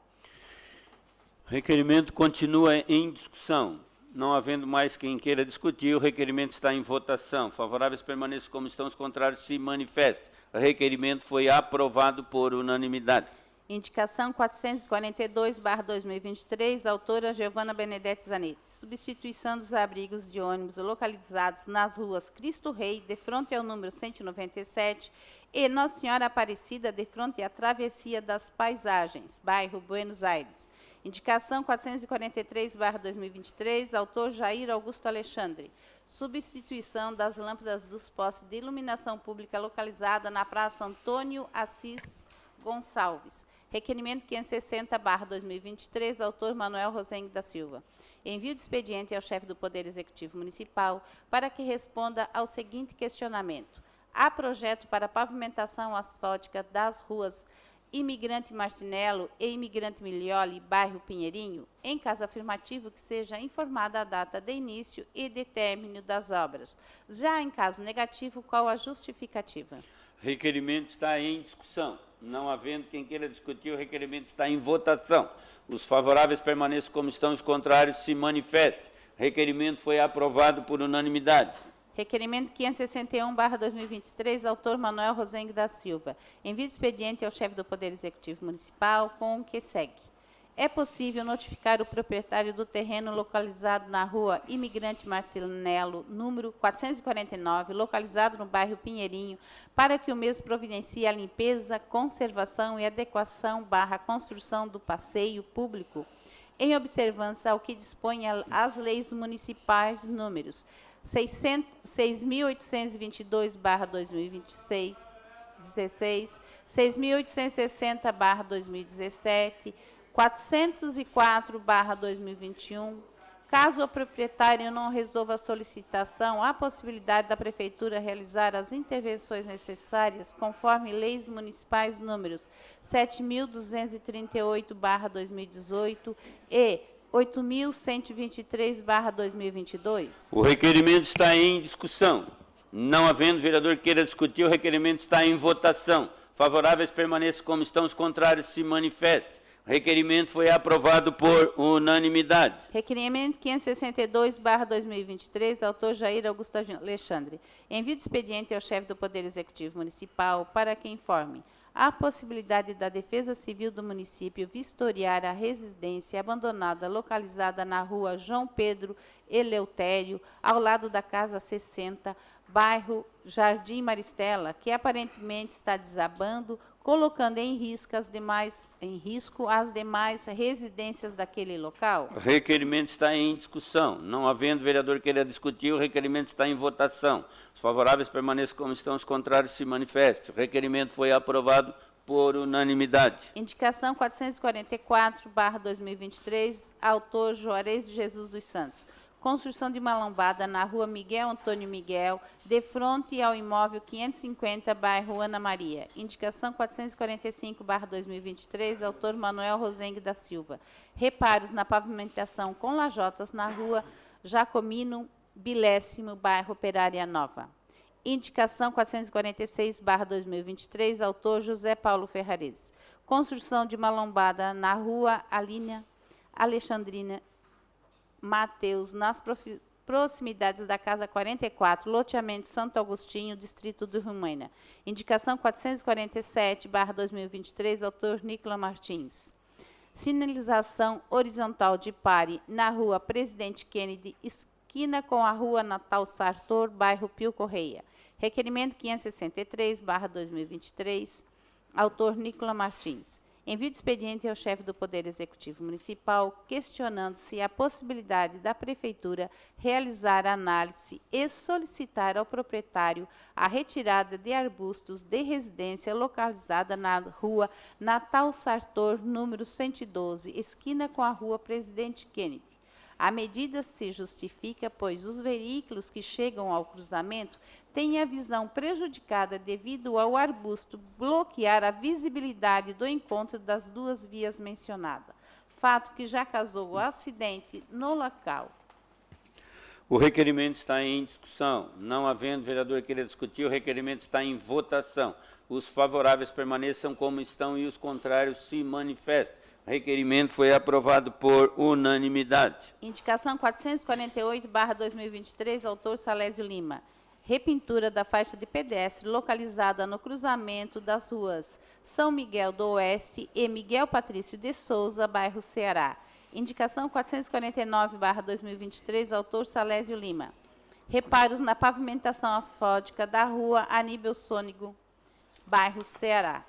O requerimento continua em discussão. Não havendo mais quem queira discutir, o requerimento está em votação. Favoráveis permaneçam como estão, os contrários se manifestem. O requerimento foi aprovado por unanimidade. Indicação 442/2023, autora Giovana Benedetti Zanetti. Substituição dos abrigos de ônibus localizados nas ruas Cristo Rei, de frente ao número 197, e Nossa Senhora Aparecida, de frente à Travessia das Paisagens, bairro Buenos Aires. Indicação 443/2023, autor Jair Augusto Alexandre. Substituição das lâmpadas dos postes de iluminação pública localizada na Praça Antônio Assis Gonçalves. Requerimento 560/2023, autor Manuel Rosengue da Silva. Envio de expediente ao chefe do Poder Executivo Municipal para que responda ao seguinte questionamento. Há projeto para pavimentação asfáltica das ruas Imigrante Martinello e Imigrante Milioli, bairro Pinheirinho? Em caso afirmativo, que seja informada a data de início e de término das obras. Já em caso negativo, qual a justificativa? Requerimento está em discussão. Não havendo quem queira discutir, o requerimento está em votação. Os favoráveis permaneçam como estão, os contrários se manifestem. O requerimento foi aprovado por unanimidade. Requerimento 561/2023, autor Manuel Rosengue da Silva. Envio de expediente ao chefe do Poder Executivo Municipal com o que segue. É possível notificar o proprietário do terreno localizado na rua Imigrante Martinello, número 449, localizado no bairro Pinheirinho, para que o mesmo providencie a limpeza, conservação e adequação / construção do passeio público, em observância ao que dispõe as leis municipais números 6.822/2016, 6.860/2017, 404/2021. Caso o proprietário não resolva a solicitação, há possibilidade da Prefeitura realizar as intervenções necessárias, conforme leis municipais números 7.238/2018 e 8.123/2022. O requerimento está em discussão. Não havendo vereador que queira discutir, o requerimento está em votação. Favoráveis permaneçam como estão, os contrários se manifestem. O requerimento foi aprovado por unanimidade. Requerimento 562/2023, autor Jair Augusto Alexandre. Envio de expediente ao chefe do Poder Executivo Municipal para que informe a possibilidade da Defesa Civil do município vistoriar a residência abandonada localizada na rua João Pedro Eleutério, ao lado da Casa 60, bairro Jardim Maristela, que aparentemente está desabando, colocando em risco as demais residências daquele local? O requerimento está em discussão. Não havendo vereador que queira discutir, o requerimento está em votação. Os favoráveis permaneçam como estão, os contrários se manifestem. O requerimento foi aprovado por unanimidade. Indicação 444/2023, autor Juarez Jesus dos Santos. Construção de uma lombada na rua Miguel Antônio Miguel, de frente ao imóvel 550, bairro Ana Maria. Indicação 445/2023, autor Manuel Rosengue da Silva. Reparos na pavimentação com lajotas na rua Jacomino Bilésimo, bairro Operária Nova. Indicação 446/2023, autor José Paulo Ferrares. Construção de uma lombada na rua Alínia Alexandrina Mateus, nas proximidades da Casa 44, loteamento Santo Agostinho, distrito do Rumaina. Indicação 447/2023, autor Nicolas Martins. Sinalização horizontal de pare na rua Presidente Kennedy, esquina com a rua Natal Sartor, bairro Pio Correia. Requerimento 563/2023, autor Nicolas Martins. Envio de expediente ao chefe do Poder Executivo Municipal, questionando se há possibilidade da Prefeitura realizar análise e solicitar ao proprietário a retirada de arbustos de residência localizada na rua Natal Sartor, número 112, esquina com a rua Presidente Kennedy. A medida se justifica, pois os veículos que chegam ao cruzamento têm a visão prejudicada devido ao arbusto bloquear a visibilidade do encontro das duas vias mencionadas, fato que já causou acidente no local. O requerimento está em discussão. Não havendo vereador que queira discutir, o requerimento está em votação. Os favoráveis permaneçam como estão e os contrários se manifestem. O requerimento foi aprovado por unanimidade. Indicação 448/2023, autor Salésio Lima. repintura da faixa de pedestre localizada no cruzamento das ruas São Miguel do Oeste e Miguel Patrício de Souza, bairro Ceará. Indicação 449/2023, autor Salésio Lima. Reparos na pavimentação asfáltica da rua Aníbal Sônego, bairro Ceará.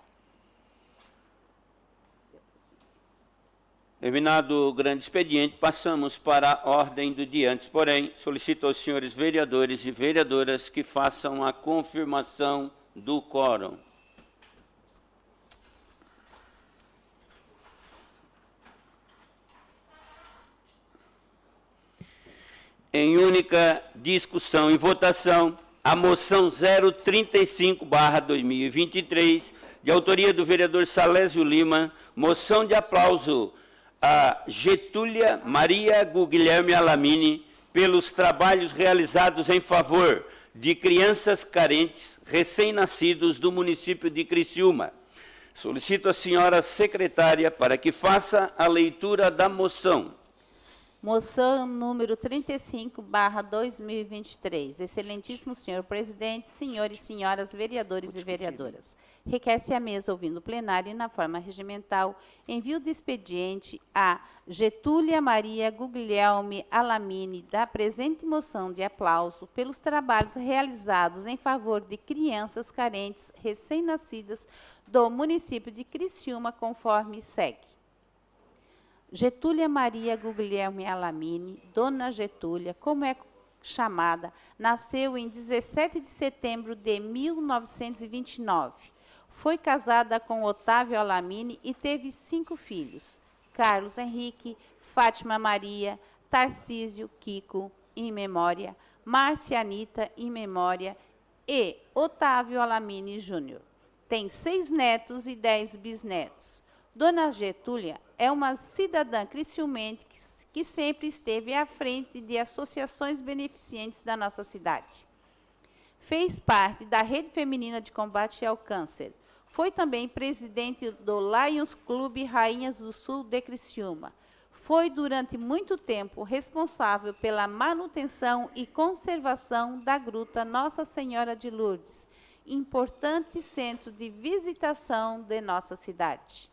Terminado o grande expediente, passamos para a ordem do dia. Antes, porém, solicito aos senhores vereadores e vereadoras que façam a confirmação do quórum. Em única discussão e votação, a moção 035/2023, de autoria do vereador Salésio Lima, moção de aplauso a Getúlia Maria Guglielmi Alamini pelos trabalhos realizados em favor de crianças carentes recém-nascidos do município de Criciúma. Solicito a senhora secretária para que faça a leitura da moção. Moção número 35/2023. Excelentíssimo senhor presidente, senhores e senhoras vereadores e vereadoras. Requer-se à mesa, ouvindo o plenário e na forma regimental, envio de expediente a Getúlia Maria Guglielmi Alamini da presente moção de aplauso pelos trabalhos realizados em favor de crianças carentes recém-nascidas do município de Criciúma, conforme segue. Getúlia Maria Guglielmi Alamini, Dona Getúlia, como é chamada, nasceu em 17 de setembro de 1929. Foi casada com Otávio Alamini e teve 5 filhos: Carlos Henrique, Fátima Maria, Tarcísio, Kiko, em memória, Márcia Anita, em memória, e Otávio Alamini Júnior. Tem 6 netos e 10 bisnetos. Dona Getúlia é uma cidadã criciumense que sempre esteve à frente de associações beneficentes da nossa cidade. Fez parte da Rede Feminina de Combate ao Câncer. Foi também presidente do Lions Clube Rainhas do Sul de Criciúma. Foi, durante muito tempo, responsável pela manutenção e conservação da Gruta Nossa Senhora de Lourdes, importante centro de visitação de nossa cidade.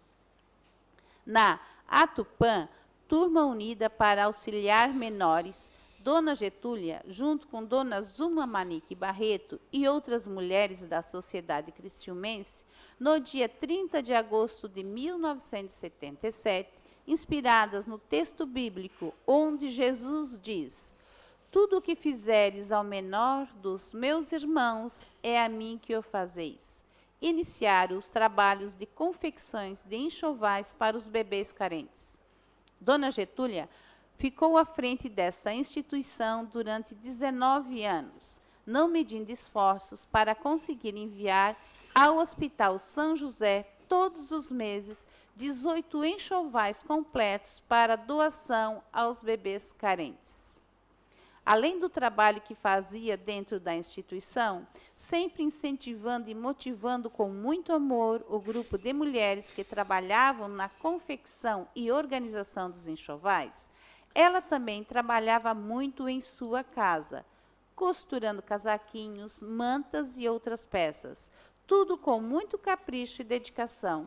Na Atupã, Turma Unida para Auxiliar Menores, Dona Getúlia, junto com Dona Zuma Manique Barreto e outras mulheres da sociedade criciumense, no dia 30 de agosto de 1977, inspiradas no texto bíblico, onde Jesus diz: "Tudo o que fizeres ao menor dos meus irmãos, é a mim que o fazeis", iniciaram os trabalhos de confecções de enxovais para os bebês carentes. Dona Getúlia ficou à frente dessa instituição durante 19 anos, não medindo esforços para conseguir enviar ao Hospital São José, todos os meses, 18 enxovais completos para doação aos bebês carentes. Além do trabalho que fazia dentro da instituição, sempre incentivando e motivando com muito amor o grupo de mulheres que trabalhavam na confecção e organização dos enxovais, ela também trabalhava muito em sua casa, costurando casaquinhos, mantas e outras peças, tudo com muito capricho e dedicação.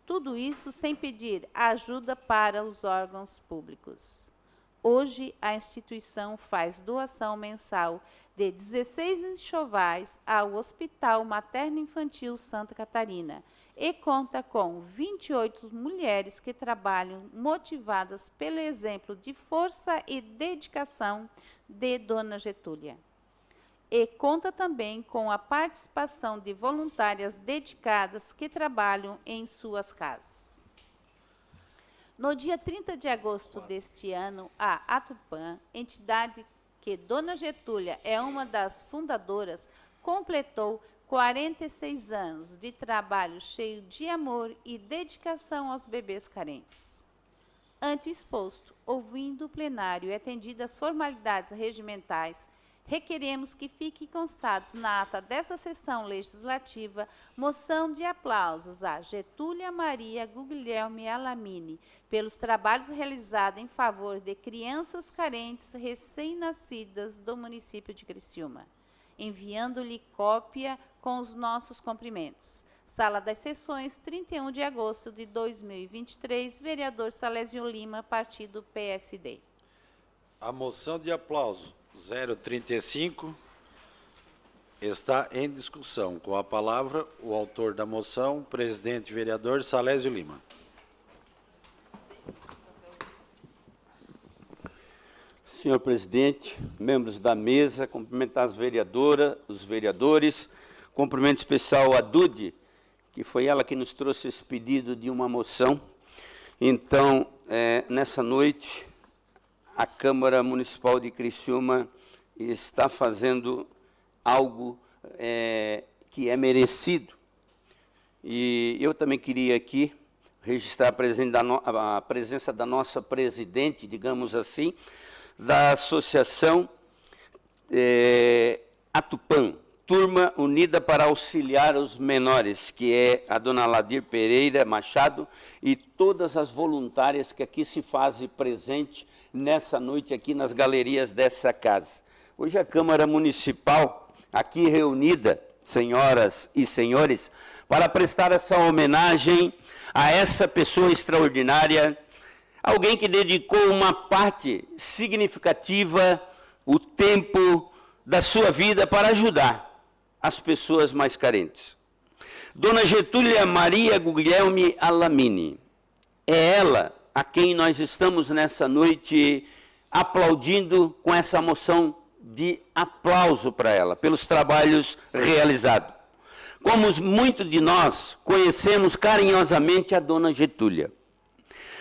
Tudo isso sem pedir ajuda para os órgãos públicos. Hoje, a instituição faz doação mensal de 16 enxovais ao Hospital Materno-Infantil Santa Catarina e conta com 28 mulheres que trabalham motivadas pelo exemplo de força e dedicação de Dona Getúlia. E conta também com a participação de voluntárias dedicadas que trabalham em suas casas. No dia 30 de agosto deste ano, a Atupã, entidade que Dona Getúlia é uma das fundadoras, completou 46 anos de trabalho cheio de amor e dedicação aos bebês carentes. Ante o exposto, ouvindo o plenário e atendidas as formalidades regimentais, requeremos que fiquem constados na ata dessa sessão legislativa moção de aplausos a Getúlia Maria Guglielmi Alamini pelos trabalhos realizados em favor de crianças carentes recém-nascidas do município de Criciúma. enviando-lhe cópia com os nossos cumprimentos. Sala das Sessões, 31 de agosto de 2023, vereador Salésio Lima, partido PSD. A moção de aplauso 035 está em discussão. Com a palavra, o autor da moção, presidente vereador Salésio Lima. Senhor presidente, membros da mesa, cumprimentar as vereadoras, os vereadores, cumprimento especial a Dude, que foi ela que nos trouxe esse pedido de uma moção. Então, nessa noite, a Câmara Municipal de Criciúma está fazendo algo que é merecido. E eu também queria aqui registrar a presença da nossa presidente, digamos assim, da Associação Atupã, Turma Unida para Auxiliar os Menores, que é a dona Ladir Pereira Machado e todas as voluntárias que aqui se fazem presente nessa noite aqui nas galerias dessa casa. Hoje a Câmara Municipal, aqui reunida, senhoras e senhores, para prestar essa homenagem a essa pessoa extraordinária, alguém que dedicou uma parte significativa, o tempo da sua vida para ajudar as pessoas mais carentes. Dona Getúlia Maria Guglielmi Alamini, é ela a quem nós estamos nessa noite aplaudindo com essa moção de aplauso para ela, pelos trabalhos realizados. Como muitos de nós conhecemos carinhosamente a Dona Getúlia.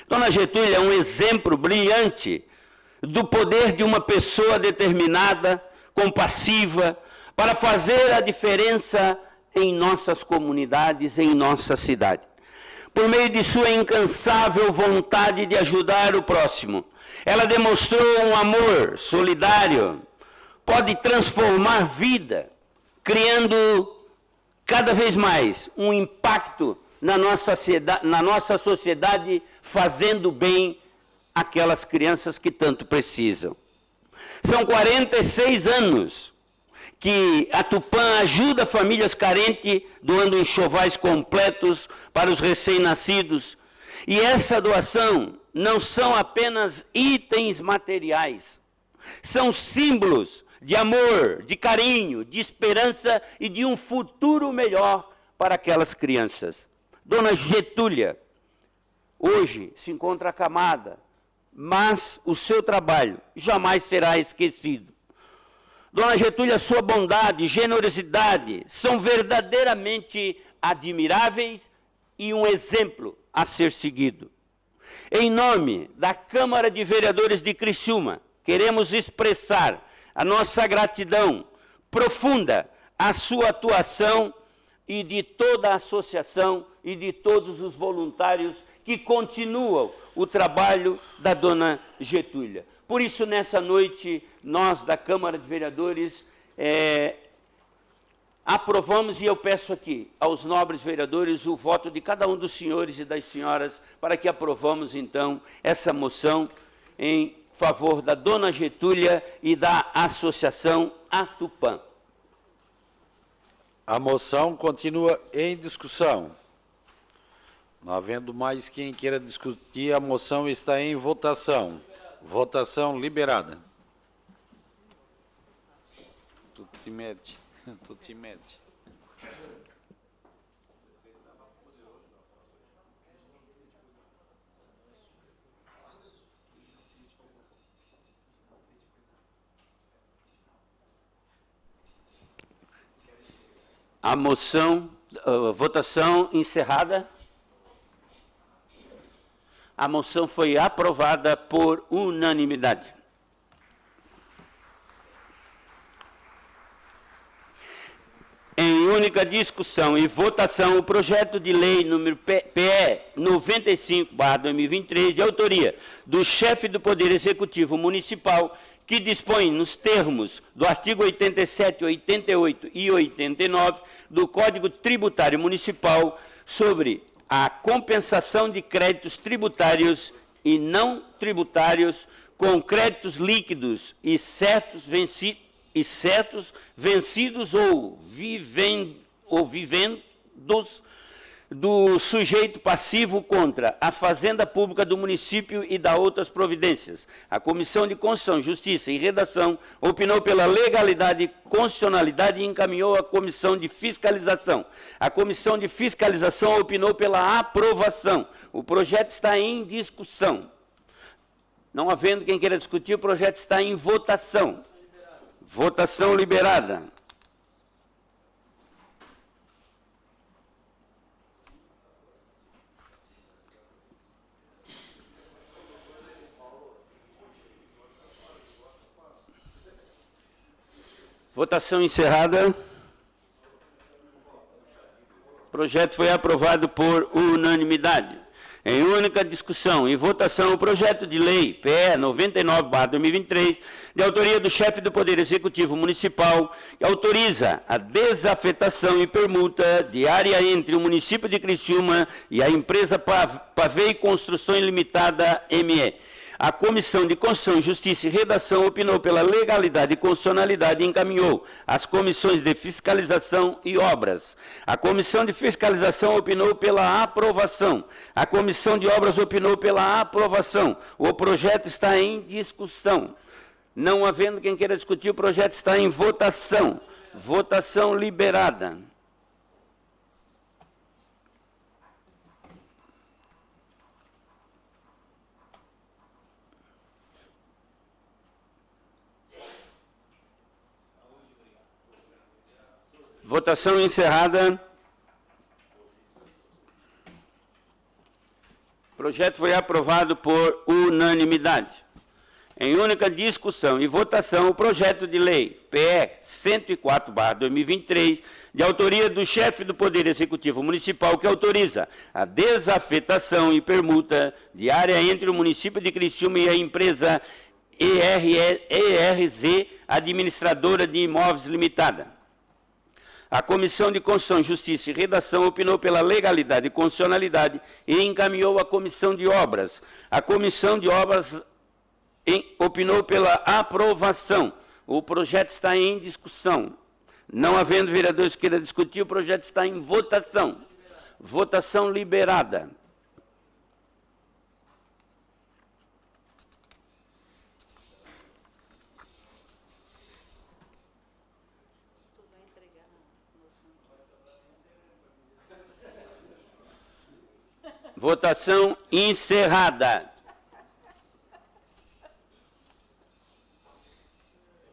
Dona Getúlia é um exemplo brilhante do poder de uma pessoa determinada, compassiva, para fazer a diferença em nossas comunidades, em nossa cidade. Por meio de sua incansável vontade de ajudar o próximo, ela demonstrou um amor solidário, pode transformar vida, criando cada vez mais um impacto na nossa sociedade, fazendo bem àquelas crianças que tanto precisam. São 46 anos que a Tupã ajuda famílias carentes, doando enxovais completos para os recém-nascidos. E essa doação não são apenas itens materiais, são símbolos de amor, de carinho, de esperança e de um futuro melhor para aquelas crianças. Dona Getúlia, hoje se encontra acamada, mas o seu trabalho jamais será esquecido. Dona Getúlia, sua bondade e generosidade são verdadeiramente admiráveis e um exemplo a ser seguido. Em nome da Câmara de Vereadores de Criciúma, queremos expressar a nossa gratidão profunda à sua atuação e de toda a associação e de todos os voluntários que continuam o trabalho da Dona Getúlia. Por isso, nessa noite, nós da Câmara de Vereadores aprovamos, e eu peço aqui aos nobres vereadores o voto de cada um dos senhores e das senhoras para que aprovamos, então, essa moção em favor da Dona Getúlia e da Associação Atupã. A moção continua em discussão. Não havendo mais quem queira discutir, a moção está em votação. Votação liberada. Tu te mete. A moção, votação encerrada. A moção foi aprovada por unanimidade. Em única discussão e votação, o projeto de lei número PE 95/2023, de autoria do chefe do Poder Executivo Municipal, que dispõe nos termos do artigo 87, 88 e 89 do Código Tributário Municipal sobre a compensação de créditos tributários e não tributários com créditos líquidos e certos e certos, vencidos ou vivendos do sujeito passivo contra a fazenda pública do município e da outras providências. A Comissão de Constituição, Justiça e Redação opinou pela legalidade e constitucionalidade e encaminhou à Comissão de Fiscalização. A Comissão de Fiscalização opinou pela aprovação. O projeto está em discussão. Não havendo quem queira discutir, o projeto está em votação. Votação liberada. Votação encerrada. O projeto foi aprovado por unanimidade. Em única discussão e votação, o projeto de lei PE 99/2023, de autoria do chefe do Poder Executivo Municipal, que autoriza a desafetação e permuta de área entre o município de Criciúma e a empresa Pavei Construções Limitada, ME. A Comissão de Constituição, Justiça e Redação opinou pela legalidade e constitucionalidade e encaminhou às comissões de fiscalização e obras. A Comissão de Fiscalização opinou pela aprovação. A Comissão de Obras opinou pela aprovação. O projeto está em discussão. Não havendo quem queira discutir, o projeto está em votação. Votação liberada. Votação encerrada. O projeto foi aprovado por unanimidade. Em única discussão e votação, o projeto de lei PE 104/2023, de autoria do chefe do Poder Executivo Municipal, que autoriza a desafetação e permuta de área entre o município de Criciúma e a empresa ERZ Administradora de Imóveis Limitada. A Comissão de Constituição, Justiça e Redação opinou pela legalidade e constitucionalidade e encaminhou à Comissão de Obras. A Comissão de Obras opinou pela aprovação. O projeto está em discussão. Não havendo vereadores que queiram discutir, o projeto está em votação. Votação liberada. Votação encerrada.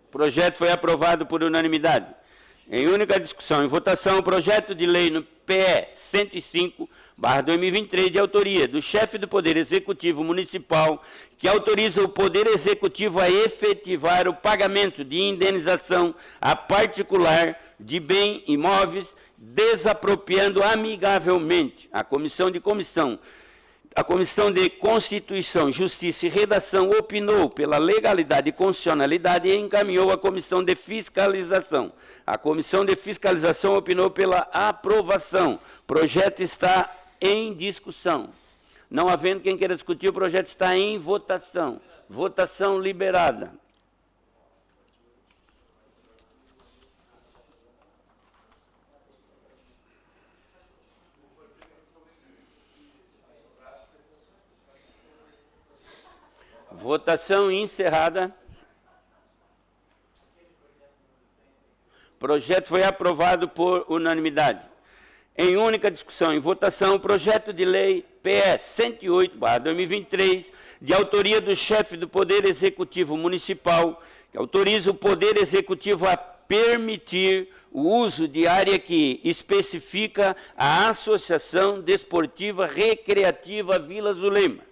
O projeto foi aprovado por unanimidade. Em única discussão e votação, o projeto de lei no PE 105/2023, de autoria do chefe do Poder Executivo Municipal, que autoriza o Poder Executivo a efetivar o pagamento de indenização a particular de bem imóveis, desapropriando amigavelmente. A Comissão de Constituição, Justiça e Redação opinou pela legalidade e constitucionalidade e encaminhou à Comissão de Fiscalização. A Comissão de Fiscalização opinou pela aprovação. O projeto está em discussão. Não havendo quem queira discutir, o projeto está em votação. Votação liberada. Votação encerrada. O projeto foi aprovado por unanimidade. Em única discussão e votação, o projeto de lei PE 108/2023, de autoria do chefe do Poder Executivo Municipal, que autoriza o Poder Executivo a permitir o uso de área que especifica a Associação Desportiva Recreativa Vila Zulema.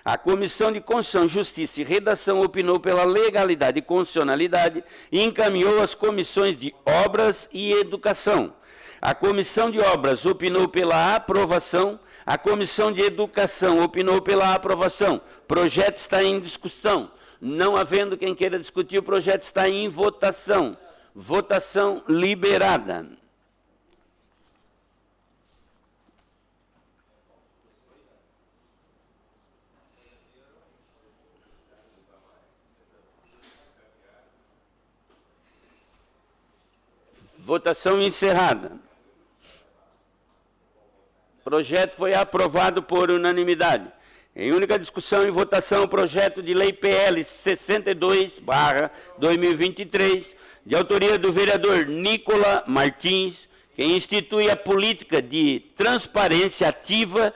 A Comissão de Constituição, Justiça e Redação opinou pela legalidade e constitucionalidade e encaminhou às comissões de Obras e Educação. A Comissão de Obras opinou pela aprovação. A Comissão de Educação opinou pela aprovação. O projeto está em discussão. Não havendo quem queira discutir, o projeto está em votação. Votação liberada. Votação encerrada. O projeto foi aprovado por unanimidade. Em única discussão e votação, o projeto de lei PL 62/2023, de autoria do vereador Nicola Martins, que institui a política de transparência ativa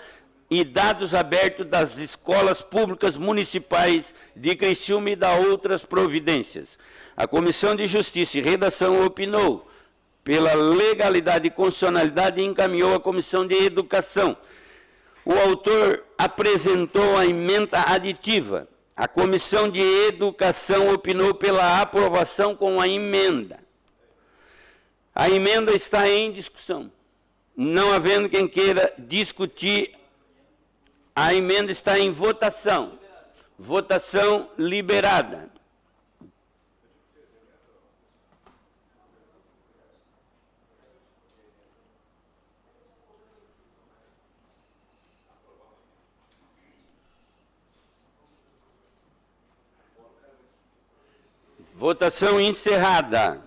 e dados abertos das escolas públicas municipais de Criciúma e da outras providências. A Comissão de Justiça e Redação opinou pela legalidade e constitucionalidade e encaminhou à Comissão de Educação. O autor apresentou a emenda aditiva. A Comissão de Educação opinou pela aprovação com a emenda. A emenda está em discussão. Não havendo quem queira discutir, a emenda está em votação. Votação liberada. Votação encerrada.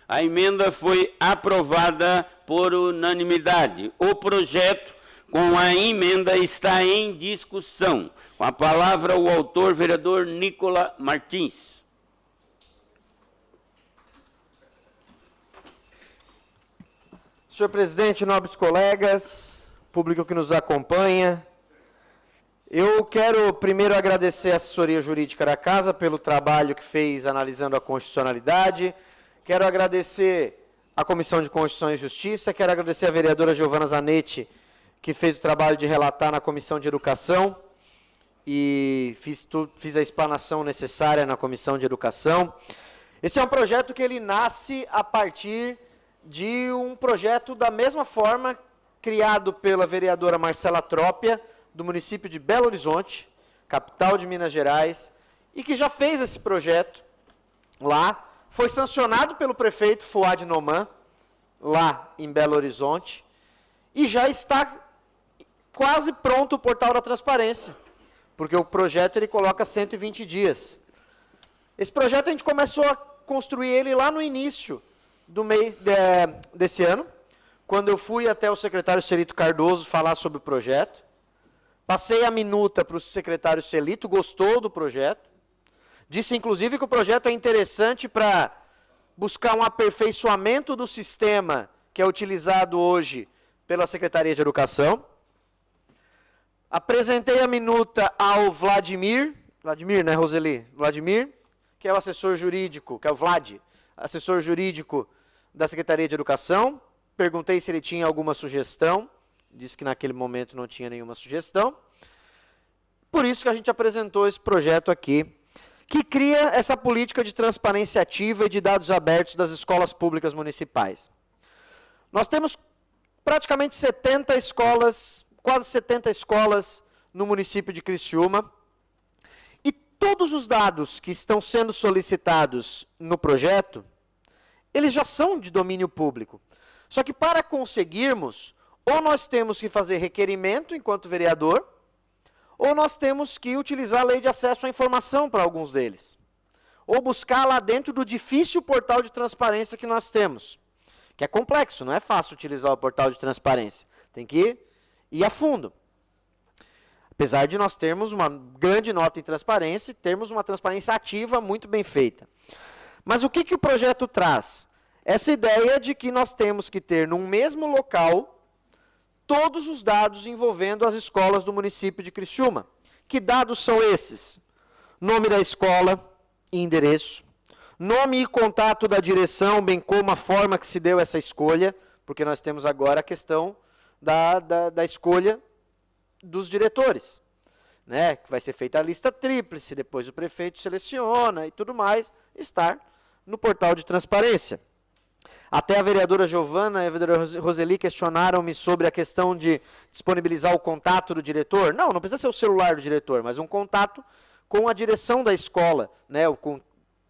A emenda foi aprovada por unanimidade. O projeto, com a emenda, está em discussão. Com a palavra, o autor, vereador Nicola Martins. Senhor presidente, nobres colegas, público que nos acompanha, eu quero primeiro agradecer a assessoria jurídica da Casa pelo trabalho que fez analisando a constitucionalidade. Quero agradecer a Comissão de Constituição e Justiça, quero agradecer a vereadora Giovana Zanetti, que fez o trabalho de relatar na Comissão de Educação, e fiz a explanação necessária na Comissão de Educação. Esse é um projeto que ele nasce a partir de um projeto da mesma forma criado pela vereadora Marcela Trópia, do município de Belo Horizonte, capital de Minas Gerais, e que já fez esse projeto lá, foi sancionado pelo prefeito Fuad Noman, lá em Belo Horizonte, e já está quase pronto o portal da transparência, porque o projeto ele coloca 120 dias. Esse projeto a gente começou a construir ele lá no início do mês desse ano, quando eu fui até o secretário Celito Cardoso falar sobre o projeto. Passei a minuta para o secretário Celito, gostou do projeto. Disse, inclusive, que o projeto é interessante para buscar um aperfeiçoamento do sistema que é utilizado hoje pela Secretaria de Educação. Apresentei a minuta ao Vladimir, né, Roseli? Vladimir, que é o assessor jurídico, que é o Vlad, assessor jurídico da Secretaria de Educação. Perguntei se ele tinha alguma sugestão. Disse que naquele momento não tinha nenhuma sugestão. Por isso que a gente apresentou esse projeto aqui, que cria essa política de transparência ativa e de dados abertos das escolas públicas municipais. Nós temos praticamente 70 escolas, quase 70 escolas no município de Criciúma, e todos os dados que estão sendo solicitados no projeto, eles já são de domínio público. Só que para conseguirmos, ou nós temos que fazer requerimento enquanto vereador, ou nós temos que utilizar a lei de acesso à informação para alguns deles. Ou buscar lá dentro do difícil portal de transparência que nós temos. Que é complexo, não é fácil utilizar o portal de transparência. Tem que ir a fundo. Apesar de nós termos uma grande nota em transparência e termos uma transparência ativa muito bem feita. Mas o que o projeto traz? Essa ideia de que nós temos que ter num mesmo local todos os dados envolvendo as escolas do município de Criciúma. Que dados são esses? Nome da escola e endereço, nome e contato da direção, bem como a forma que se deu essa escolha, porque nós temos agora a questão da escolha dos diretores, né? Que vai ser feita a lista tríplice, depois o prefeito seleciona e tudo mais, estar no portal de transparência. Até a vereadora Giovana e a vereadora Roseli questionaram-me sobre a questão de disponibilizar o contato do diretor. Não precisa ser o celular do diretor, mas um contato com a direção da escola, né, com o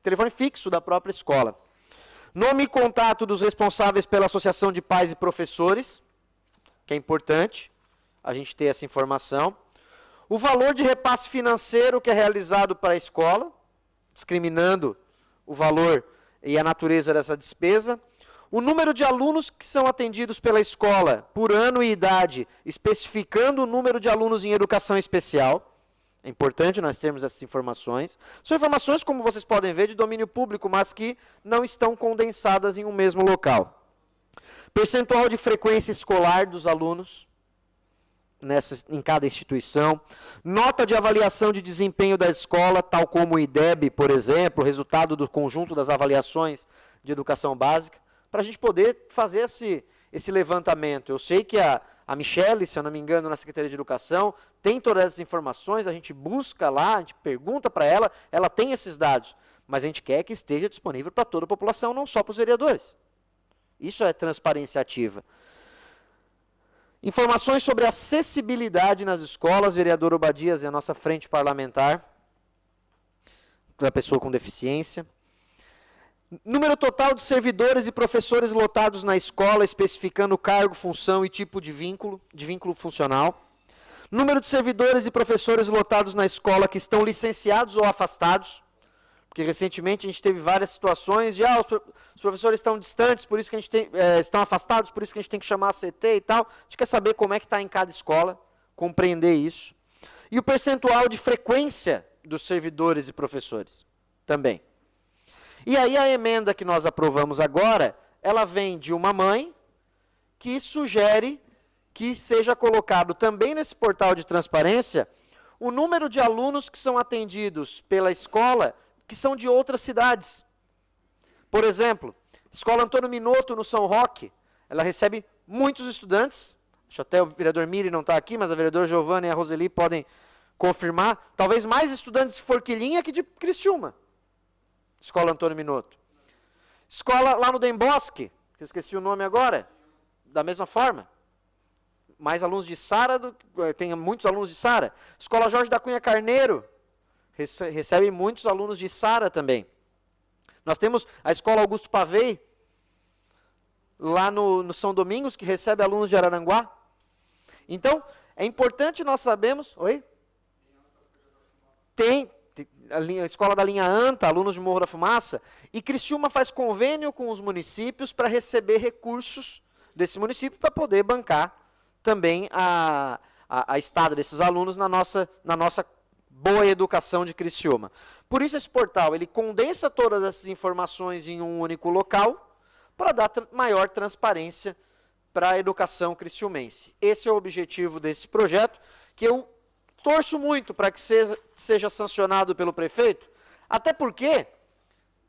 telefone fixo da própria escola. Nome e contato dos responsáveis pela Associação de Pais e Professores, que é importante a gente ter essa informação. O valor de repasse financeiro que é realizado para a escola, discriminando o valor e a natureza dessa despesa. O número de alunos que são atendidos pela escola por ano e idade, especificando o número de alunos em educação especial. É importante nós termos essas informações. São informações, como vocês podem ver, de domínio público, mas que não estão condensadas em um mesmo local. Percentual de frequência escolar dos alunos em cada instituição. Nota de avaliação de desempenho da escola, tal como o IDEB, por exemplo, resultado do conjunto das avaliações de educação básica, para a gente poder fazer esse levantamento. Eu sei que a Michele, se eu não me engano, na Secretaria de Educação, tem todas essas informações, a gente busca lá, a gente pergunta para ela tem esses dados, mas a gente quer que esteja disponível para toda a população, não só para os vereadores. Isso é transparência ativa. Informações sobre acessibilidade nas escolas, vereador Obadias é a nossa frente parlamentar, da pessoa com deficiência. Número total de servidores e professores lotados na escola, especificando cargo, função e tipo de vínculo funcional. Número de servidores e professores lotados na escola que estão licenciados ou afastados, porque recentemente a gente teve várias situações de os professores estão distantes, por isso que a gente estão afastados, por isso que a gente tem que chamar a CT e tal. A gente quer saber como é que está em cada escola, compreender isso. E o percentual de frequência dos servidores e professores também. E aí a emenda que nós aprovamos agora, ela vem de uma mãe que sugere que seja colocado também nesse portal de transparência o número de alunos que são atendidos pela escola que são de outras cidades. Por exemplo, Escola Antônio Minotto, no São Roque, ela recebe muitos estudantes, acho até o vereador Miri não está aqui, mas a vereadora Giovana e a Roseli podem confirmar, talvez mais estudantes de Forquilinha que de Criciúma. Escola Antônio Minotto. Escola lá no Dem Bosque, que eu esqueci o nome agora, da mesma forma. Mais alunos de Sara, tem muitos alunos de Sara. Escola Jorge da Cunha Carneiro, recebe muitos alunos de Sara também. Nós temos a Escola Augusto Pavei, lá no São Domingos, que recebe alunos de Araranguá. Então, é importante nós sabermos... Oi? Tem a escola da linha ANTA, alunos de Morro da Fumaça, e Criciúma faz convênio com os municípios para receber recursos desse município para poder bancar também a estada desses alunos na nossa boa educação de Criciúma. Por isso esse portal, ele condensa todas essas informações em um único local para dar maior transparência para a educação criciumense. Esse é o objetivo desse projeto, que eu torço muito para que seja sancionado pelo prefeito, até porque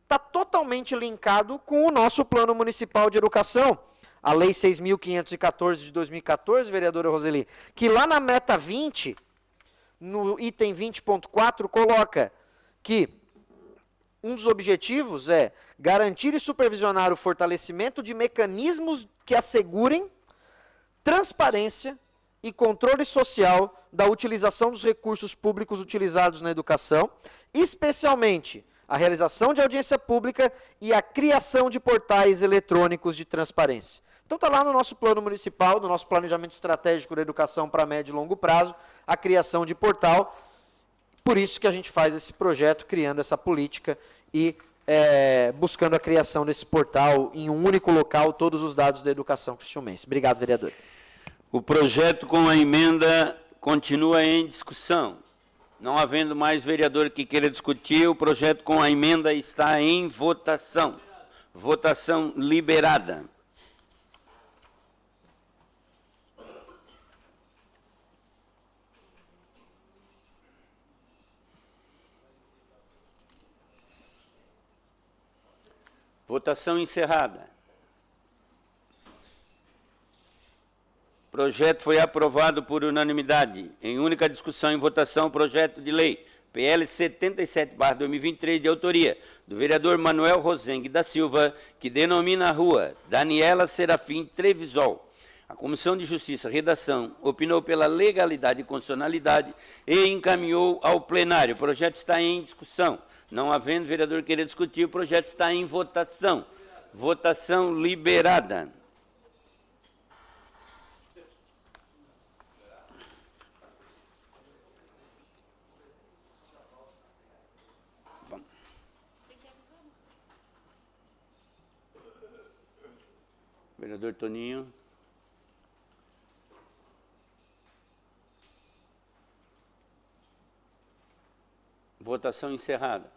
está totalmente linkado com o nosso Plano Municipal de Educação, a Lei 6.514 de 2014, vereadora Roseli, que lá na meta 20, no item 20.4, coloca que um dos objetivos é garantir e supervisionar o fortalecimento de mecanismos que assegurem transparência e controle social da utilização dos recursos públicos utilizados na educação, especialmente a realização de audiência pública e a criação de portais eletrônicos de transparência. Então está lá no nosso plano municipal, no nosso planejamento estratégico da educação para médio e longo prazo, a criação de portal. Por isso que a gente faz esse projeto, criando essa política e buscando a criação desse portal em um único local, todos os dados da educação criciumense. Obrigado, vereadores. O projeto com a emenda continua em discussão. Não havendo mais vereador que queira discutir, o projeto com a emenda está em votação. Votação liberada. Votação encerrada. O projeto foi aprovado por unanimidade. Em única discussão e votação, o projeto de lei PL 77/2023, de autoria do vereador Manuel Rosengue da Silva, que denomina a rua Daniela Serafim Trevisol. A Comissão de Justiça, Redação, opinou pela legalidade e constitucionalidade e encaminhou ao plenário. O projeto está em discussão. Não havendo vereador querer discutir, o projeto está em votação. Votação liberada. Vereador Toninho. Votação encerrada.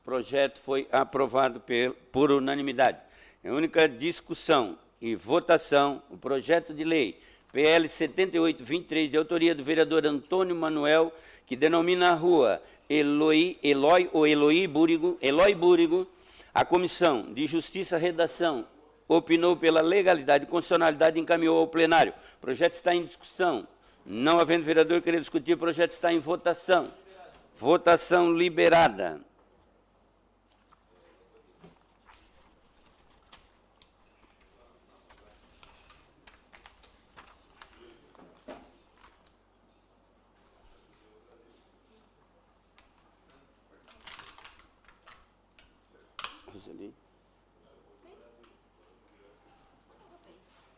O projeto foi aprovado por unanimidade. Em única discussão e votação, o projeto de lei PL 7823, de autoria do vereador Antônio Manuel, que denomina a rua Eloy Búrigo. A Comissão de Justiça e Redação opinou pela legalidade e constitucionalidade e encaminhou ao plenário. O projeto está em discussão. Não havendo vereador querer discutir, o projeto está em votação. Votação liberada.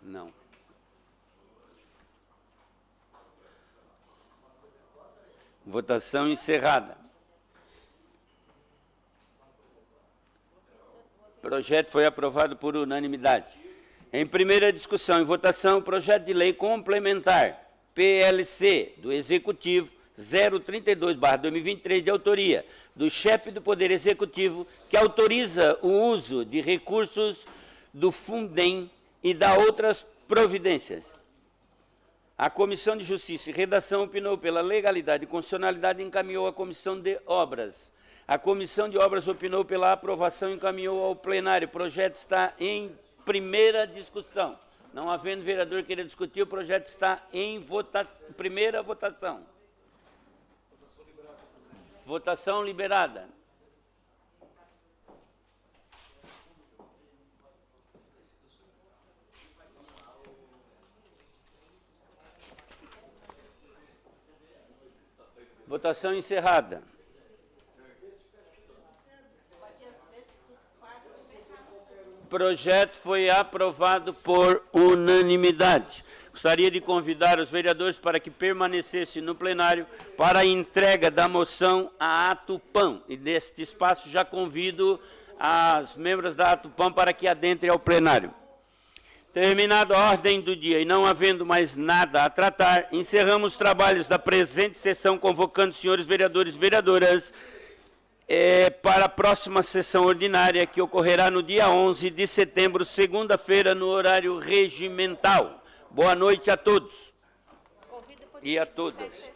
Não. Votação encerrada. O projeto foi aprovado por unanimidade. Em primeira discussão e votação, o projeto de lei complementar PLC do Executivo 032/2023, de autoria do chefe do Poder Executivo, que autoriza o uso de recursos do Fundem e dá outras providências. A Comissão de Justiça e Redação opinou pela legalidade e constitucionalidade e encaminhou à Comissão de Obras. A Comissão de Obras opinou pela aprovação e encaminhou ao plenário. O projeto está em primeira discussão. Não havendo vereador querer discutir, o projeto está em primeira votação. Votação liberada. Votação encerrada. O projeto foi aprovado por unanimidade. Gostaria de convidar os vereadores para que permanecessem no plenário para a entrega da moção à Atupam. E neste espaço já convido as membros da Atupam para que adentrem ao plenário. Terminada a ordem do dia e não havendo mais nada a tratar, encerramos os trabalhos da presente sessão, convocando os senhores vereadores e vereadoras para a próxima sessão ordinária, que ocorrerá no dia 11 de setembro, segunda-feira, no horário regimental. Boa noite a todos e a todas.